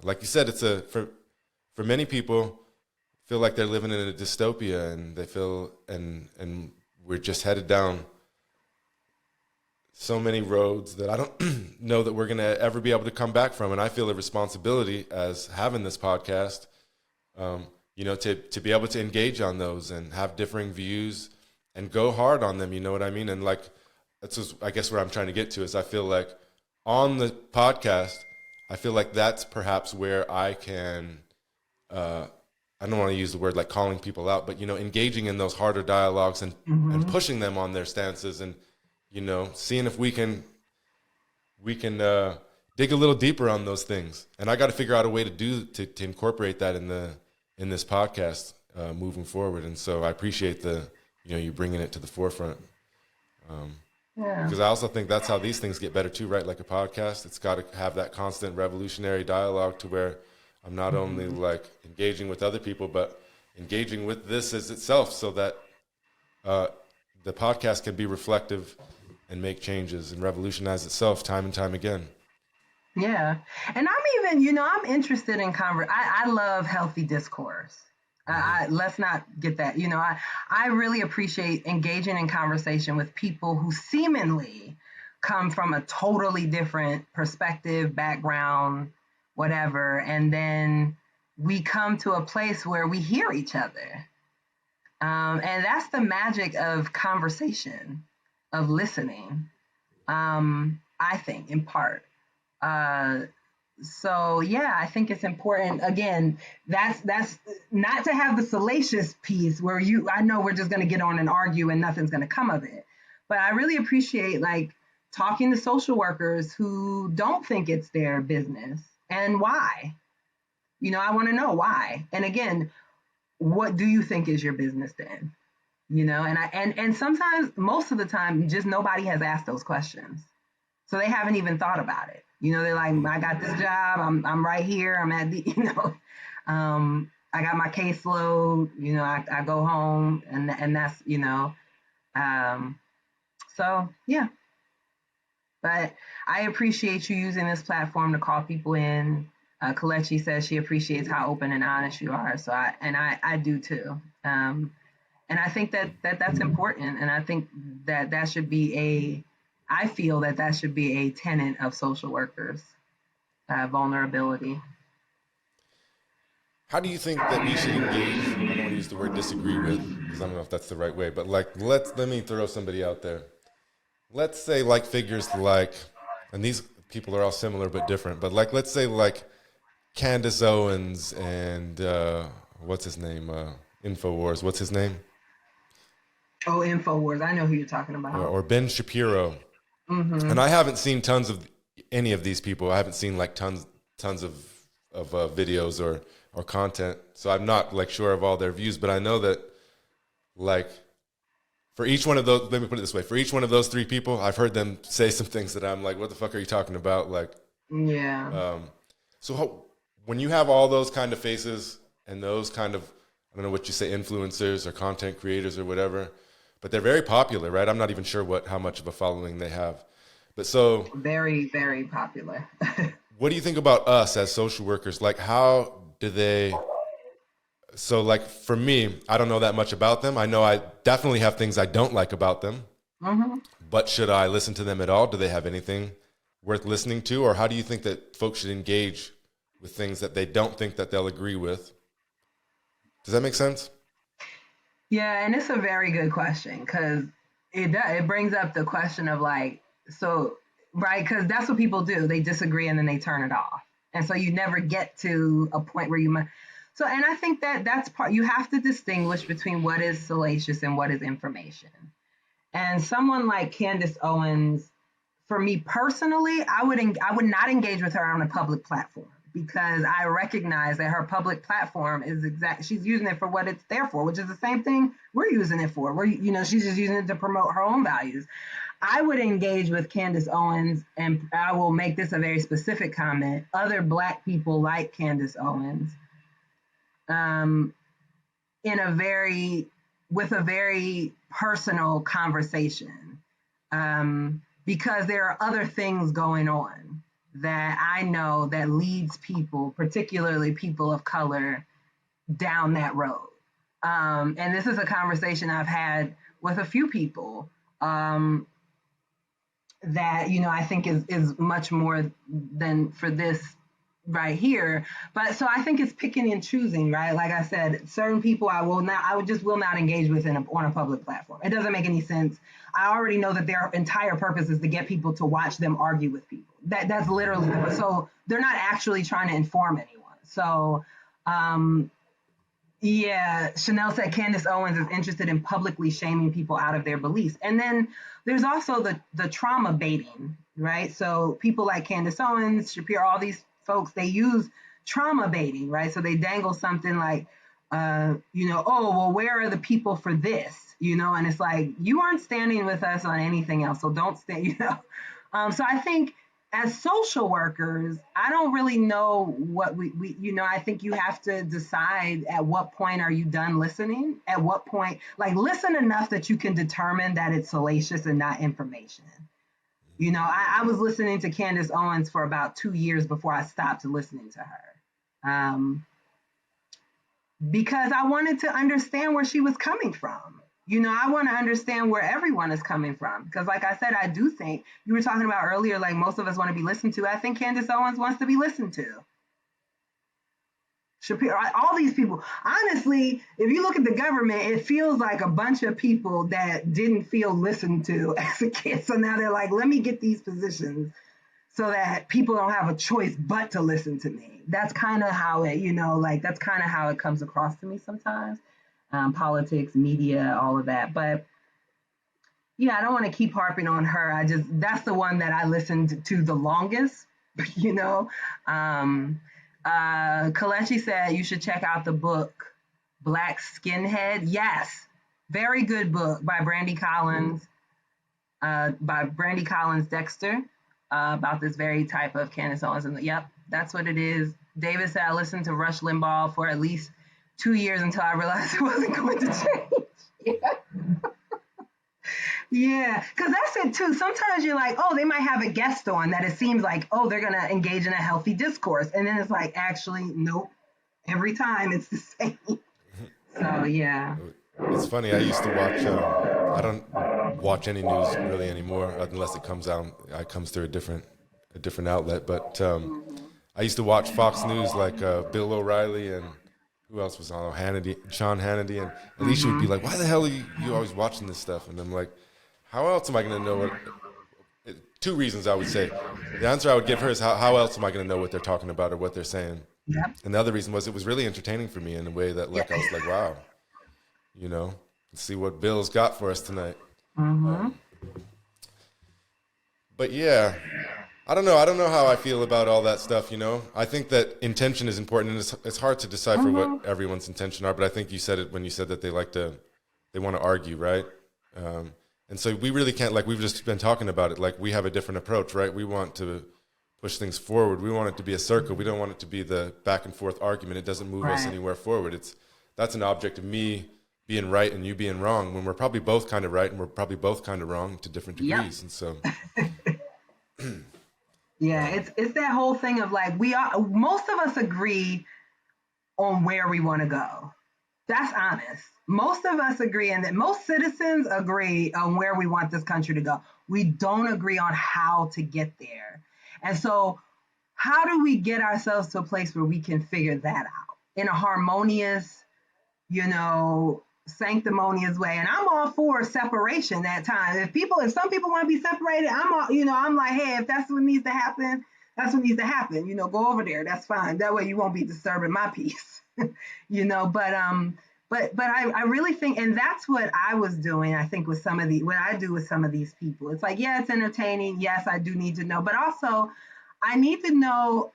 like you said, it's for many people feel like they're living in a dystopia, and they feel and we're just headed down so many roads that I don't know that we're going to ever be able to come back from. And I feel a responsibility as having this podcast, to be able to engage on those and have differing views and go hard on them, you know what I mean? And like, that's just, I guess what I'm trying to get to is I feel like on the podcast, I feel like that's perhaps where I can, I don't want to use the word like calling people out, but, engaging in those harder dialogues and pushing them on their stances and, seeing if we can dig a little deeper on those things. And I got to figure out a way to incorporate that in this podcast moving forward. And so I appreciate you bringing it to the forefront. Because I also think that's how these things get better too, right? Like a podcast, it's got to have that constant revolutionary dialogue to where I'm not only like engaging with other people, but engaging with this as itself, so that the podcast can be reflective and make changes and revolutionize itself time and time again. Yeah. And I'm even, I'm interested in I love healthy discourse. Let's not get that. I really appreciate engaging in conversation with people who seemingly come from a totally different perspective, background, whatever. And then we come to a place where we hear each other. And that's the magic of conversation, of listening, I think, in part. So yeah, I think it's important. Again, that's not to have the salacious piece where I know we're just going to get on and argue and nothing's going to come of it. But I really appreciate like talking to social workers who don't think it's their business and why. I want to know why. And again, what do you think is your business then? And sometimes, most of the time, just nobody has asked those questions. So they haven't even thought about it. They're like, I got this job. I'm right here. I'm at the, I got my caseload. I go home and that's, so yeah. But I appreciate you using this platform to call people in. Kalechi says she appreciates how open and honest you are. So I do too. And I think that's important. And I think that should be I feel that should be a tenet of social workers, vulnerability. How do you think that we should engage? I don't want to use the word disagree with, because I don't know if that's the right way, but like, let me throw somebody out there. Let's say like figures like, and these people are all similar but different, but like, let's say like Candace Owens and what's his name? InfoWars. What's his name? Oh, InfoWars. I know who you're talking about. Or Ben Shapiro. Mm-hmm. And I haven't seen tons of any of these people. I haven't seen like tons of videos or content. So I'm not like sure of all their views, but I know that like for each one of those, let me put it this way, for each one of those three people, I've heard them say some things that I'm like, what the fuck are you talking about? Like, yeah. So when you have all those kind of faces and those kind of, I don't know what you say, influencers or content creators or whatever, but they're very popular, right? I'm not even sure how much of a following they have. But so very, very popular. What do you think about us as social workers? Like, how do they? So, like for me, I don't know that much about them. I know I definitely have things I don't like about them. Mm-hmm. But should I listen to them at all? Do they have anything worth listening to? Or how do you think that folks should engage with things that they don't think that they'll agree with? Does that make sense? Yeah, and it's a very good question because it brings up the question of like, so, right, because that's what people do. They disagree and then they turn it off. And so you never get to a point where you might. So, and I think that's part, you have to distinguish between what is salacious and what is information. And someone like Candace Owens, for me personally, I would not engage with her on a public platform because I recognize that her public platform is she's using it for what it's there for, which is the same thing we're using it for. She's just using it to promote her own values. I would engage with Candace Owens, and I will make this a very specific comment, other Black people like Candace Owens, with a very personal conversation, because there are other things going on that I know that leads people, particularly people of color, down that road. And this is a conversation I've had with a few people that, I think is much more than for this right here. But so I think it's picking and choosing, right? Like I said, certain people I will not engage with on a public platform. It doesn't make any sense. I already know that their entire purpose is to get people to watch them argue with people. That's literally so they're not actually trying to inform anyone. So yeah, Chanel said Candace Owens is interested in publicly shaming people out of their beliefs. And then there's also the trauma baiting, right? So people like Candace Owens, Shapiro, all these folks, they use trauma baiting, right? So they dangle something like, oh, well, where are the people for this? And it's like, you aren't standing with us on anything else, so don't stay, So I think as social workers, I don't really know what we I think you have to decide at what point are you done listening? At what point, like listen enough that you can determine that it's salacious and not information. I was listening to Candace Owens for about 2 years before I stopped listening to her. Because I wanted to understand where she was coming from. I want to understand where everyone is coming from. Because like I said, I do think, you were talking about earlier, like most of us want to be listened to. I think Candace Owens wants to be listened to. Shapiro, all these people. Honestly, if you look at the government, it feels like a bunch of people that didn't feel listened to as a kid. So now they're like, let me get these positions so that people don't have a choice but to listen to me. That's kind of how it, that's kind of how it comes across to me sometimes. Politics, media, all of that. But yeah, I don't want to keep harping on her. That's the one that I listened to the longest, Kalechi said you should check out the book, Black Skinhead. Yes, very good book by Brandy Collins Dexter, about this very type of Candace Owens. And yep, that's what it is. David said I listened to Rush Limbaugh for at least 2 years until I realized it wasn't going to change. Yeah, because that's it too. Sometimes you're like, oh, they might have a guest on that it seems like, oh, they're going to engage in a healthy discourse. And then it's like, actually, nope. Every time it's the same. So, yeah. It's funny. I used to watch, I don't watch any news really anymore unless it comes through a different outlet. But I used to watch Fox News like Bill O'Reilly and who else was on? Sean Hannity. And Alicia would be like, why the hell are you always watching this stuff? And I'm like, how else am I going to know what? Two reasons I would say. The answer I would give her is how else am I going to know what they're talking about or what they're saying? Yep. And the other reason was it was really entertaining for me in a way that I was like, wow, let's see what Bill's got for us tonight. But yeah, I don't know how I feel about all that stuff, I think that intention is important, and it's hard to decipher what everyone's intention are, but I think you said it when you said that they want to argue, right? And so we really can't, like we've just been talking about it, like we have a different approach, right? We want to push things forward. We want it to be a circle. We don't want it to be the back and forth argument. It doesn't move us anywhere forward. That's an object of me being right and you being wrong, when we're probably both kind of right and we're probably both kind of wrong to different degrees. Yep. And so... Yeah, it's that whole thing of like most of us agree on where we want to go. That's honest. Most of us agree, and that most citizens agree on where we want this country to go. We don't agree on how to get there. And so how do we get ourselves to a place where we can figure that out in a harmonious, sanctimonious way? And I'm all for separation at times. If some people want to be separated, I'm like, hey, if that's what needs to happen, that's what needs to happen. Go over there. That's fine. That way you won't be disturbing my peace. But I really think, and that's what I was doing, I think, with what I do with some of these people. It's like, yeah, it's entertaining. Yes, I do need to know. But also, I need to know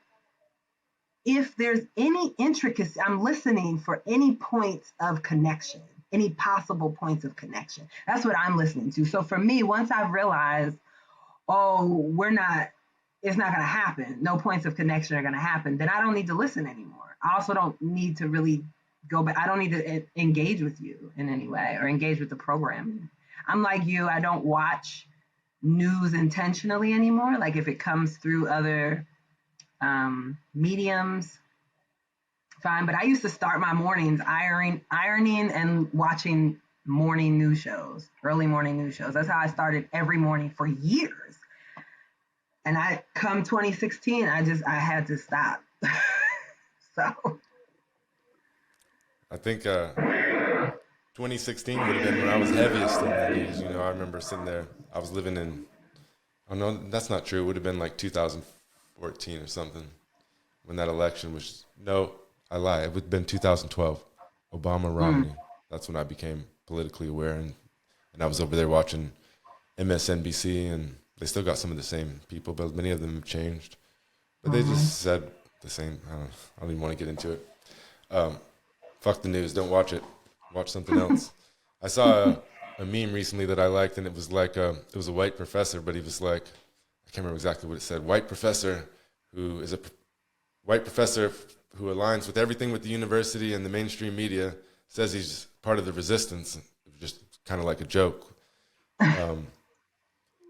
if there's any intricacy. I'm listening for any points of connection, any possible points of connection. That's what I'm listening to. So for me, once I've realized, it's not going to happen, no points of connection are going to happen, then I don't need to listen anymore. I also don't need to really go back. I don't need to engage with you in any way or engage with the program. I'm like you. I don't watch news intentionally anymore. Like if it comes through other mediums, fine. But I used to start my mornings ironing and watching morning news shows, early morning news shows. That's how I started every morning for years. And come 2016, I had to stop. So, I think 2016 would have been when I was heaviest in the news. You know, I remember sitting there. I was living in. Oh no, that's not true. It would have been like 2014 or something when that election was. No, I lie. It would have been 2012. Obama mm, Romney. That's when I became politically aware, and I was over there watching MSNBC, and they still got some of the same people, but many of them have changed. But they mhm. just said the same. I don't even want to get into it. Um, Fuck the news. Don't watch it. Watch something else. I saw a meme recently that I liked, and it was like it was a white professor, but he was like, I can't remember exactly what it said. White professor who is a white professor who aligns with everything with the university and the mainstream media says he's part of the resistance. Just kind of like a joke. Um,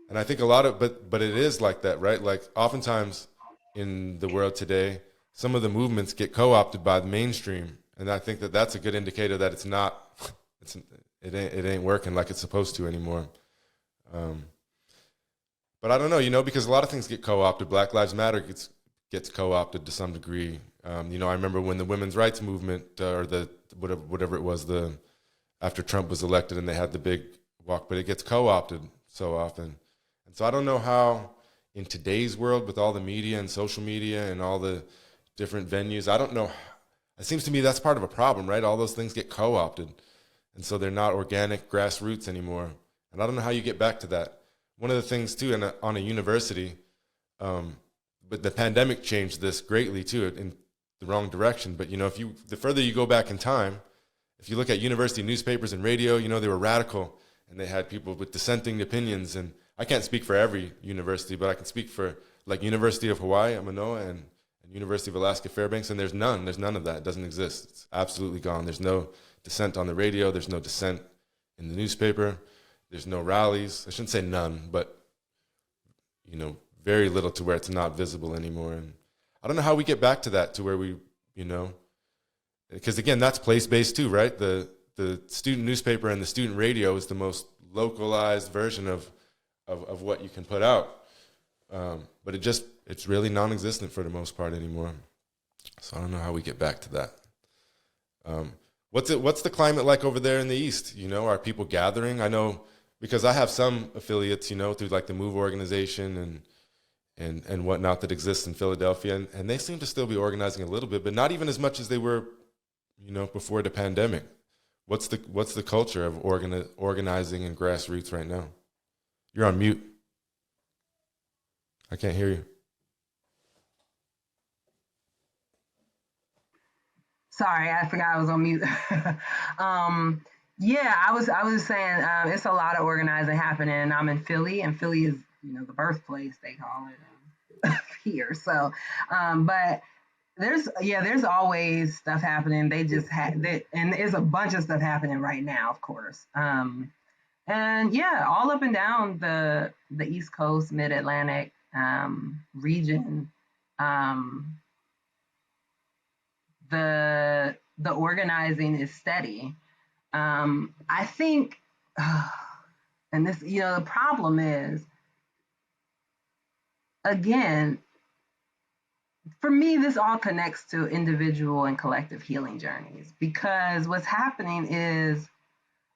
and I think a lot of, but it is like that, right? Like oftentimes in the world today, some of the movements get co-opted by the mainstream, and I think that that's a good indicator that it's not, it ain't working like it's supposed to anymore. Um, but I don't know, you know, because a lot of things get co-opted. Black Lives Matter gets co-opted to some degree. You know, I remember when the women's rights movement or the whatever it was, the after Trump was elected and they had the big walk, but it gets co-opted so often. And so I don't know how in today's world with all the media and social media and all the different venues, I don't know. It seems to me that's part of a problem, right? All those things get co-opted. And so they're not organic grassroots anymore. And I don't know how you get back to that. One of the things too, on a university, but the pandemic changed this greatly too in the wrong direction. But you know, the further you go back in time, if you look at university newspapers and radio, you know, they were radical and they had people with dissenting opinions. And I can't speak for every university, but I can speak for like University of Hawaii at Manoa and University of Alaska Fairbanks. And there's none of that. It doesn't exist. It's absolutely gone. There's no dissent on the radio. There's no dissent in the newspaper. There's no rallies. I shouldn't say none, but, you know, very little to where it's not visible anymore. And I don't know how we get back to that, to where we, you know, because again, that's place-based too, right? The student newspaper and the student radio is the most localized version of what you can put out. But it's really non-existent for the most part anymore. So I don't know how we get back to that. What's the climate like over there in the East? You know, are people gathering? I know because I have some affiliates, you know, through like the Move organization and whatnot that exists in Philadelphia, and they seem to still be organizing a little bit, but not even as much as they were, you know, before the pandemic. What's the culture of organizing and grassroots right now? You're on mute. I can't hear you. Sorry, I forgot I was on mute. Yeah, I was saying it's a lot of organizing happening. I'm in Philly, and Philly is, you know, the birthplace, they call it here. So, but there's always stuff happening. They just had that, and there's a bunch of stuff happening right now, of course. And yeah, all up and down the East Coast, Mid Atlantic region. Um, the organizing is steady. I think, and this, you know, the problem is, again, for me, this all connects to individual and collective healing journeys, because what's happening is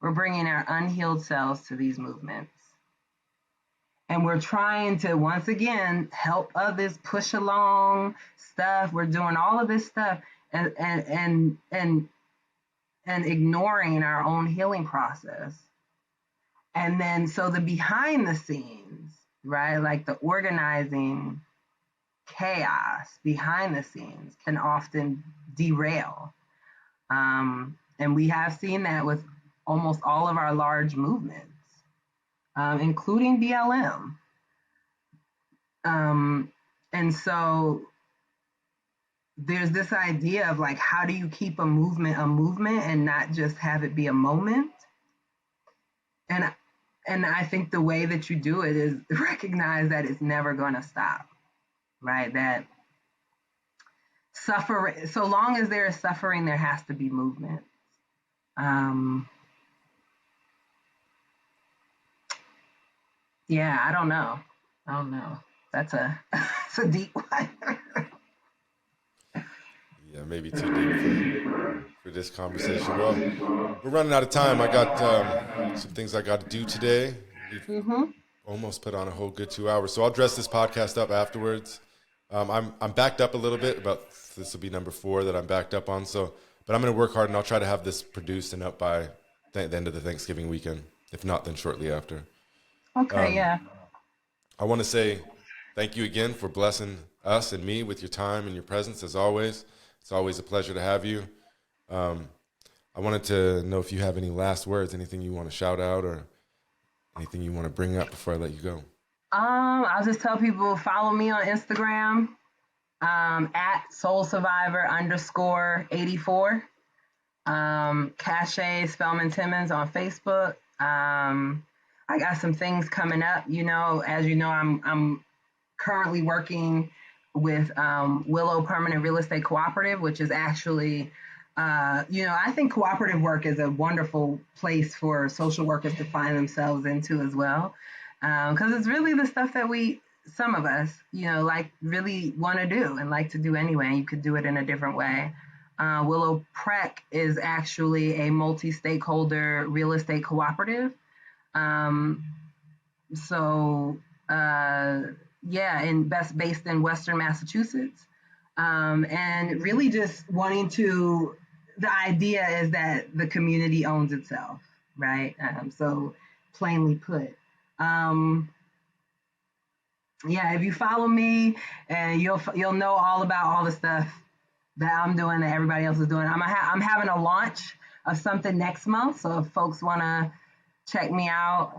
we're bringing our unhealed selves to these movements. And we're trying to, once again, help others push along stuff. We're doing all of this stuff and ignoring our own healing process. And then so the behind the scenes, right? Like the organizing chaos behind the scenes can often derail. And we have seen that with almost all of our large movements, including BLM. And so there's this idea of like, how do you keep a movement and not just have it be a moment? And I think the way that you do it is recognize that it's never going to stop, right? That suffering, so long as there is suffering, there has to be movement. Yeah, I don't know. That's a it's a deep one. maybe too deep for this conversation. Well, we're running out of time. I got some things I got to do today. We've almost put on a whole good 2 hours, so I'll dress this podcast up afterwards. I'm backed up a little bit. This will be number 4 that I'm backed up on. So, but I'm going to work hard, and I'll try to have this produced and up by the end of the Thanksgiving weekend. If not, then shortly after. Okay, yeah. I want to say thank you again for blessing us and me with your time and your presence, as always. It's always a pleasure to have you. I wanted to know if you have any last words, anything you want to shout out or anything you want to bring up before I let you go. I'll just tell people, follow me on Instagram, at soulsurvivor_84. Causha Spellman-Timmons on Facebook. I got some things coming up. As you know, I'm currently working with Willow Permanent Real Estate Cooperative, which is actually, I think cooperative work is a wonderful place for social workers to find themselves into as well. Because it's really the stuff that some of us, really want to do and like to do anyway. And you could do it in a different way. Willow Prec is actually a multi-stakeholder real estate cooperative. Based in Western Massachusetts. And really just the idea is that the community owns itself, right? So plainly put. If you follow me, and you'll know all about all the stuff that I'm doing that everybody else is doing. I'm having a launch of something next month, so if folks want to check me out,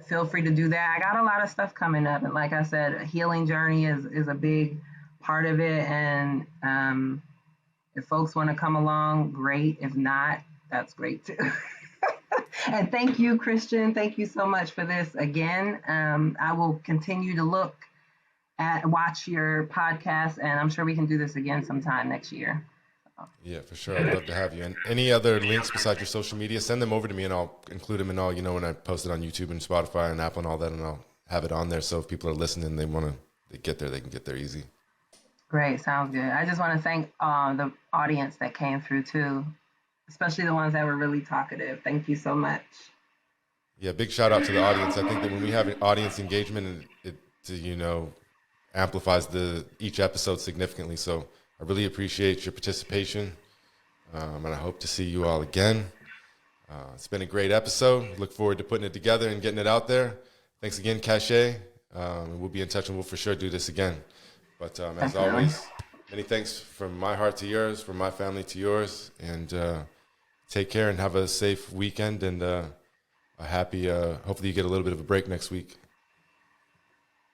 feel free to do that. I got a lot of stuff coming up, and like I said, a healing journey is a big part of it, and if folks want to come along, great. If not, that's great too. And thank you, Christian. Thank you so much for this again. I will continue to watch your podcast, and I'm sure we can do this again sometime next year. Yeah, for sure. I'd love to have you. And any other links besides your social media, send them over to me, and I'll include them in all, when I post it on YouTube and Spotify and Apple and all that, and I'll have it on there. So if people are listening, they want to get there, they can get there easy. Great. Sounds good. I just want to thank the audience that came through too, especially the ones that were really talkative. Thank you so much. Yeah, big shout out to the audience. I think that when we have audience engagement, it amplifies each episode significantly. So I really appreciate your participation, and I hope to see you all again. It's been a great episode. Look forward to putting it together and getting it out there. Thanks again, Causha. We'll be in touch, and we'll for sure do this again. But as always, many thanks from my heart to yours, from my family to yours, and take care and have a safe weekend and a happy, hopefully you get a little bit of a break next week.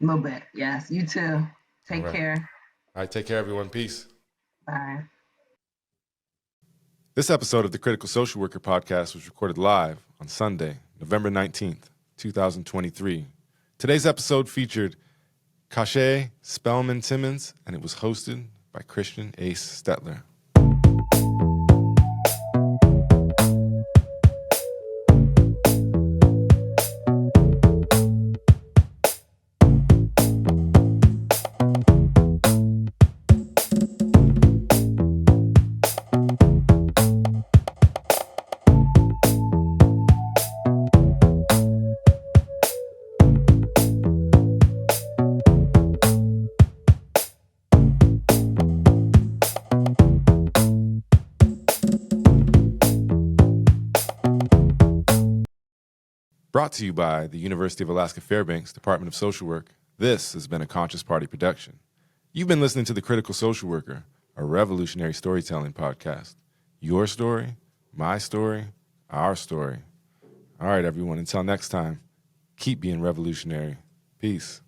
A little bit, yes. You too. Take care. All right, take care, everyone. Peace. Bye. This episode of the Critical Social Worker Podcast was recorded live on Sunday, November 19th, 2023. Today's episode featured Causha Spellman-Timmons, and it was hosted by Christian Ace Stettler. Brought to you by the University of Alaska Fairbanks Department of Social Work, this has been a Conscious Party production. You've been listening to The Critical Social Worker, a revolutionary storytelling podcast. Your story, my story, our story. All right, everyone, until next time, keep being revolutionary. Peace.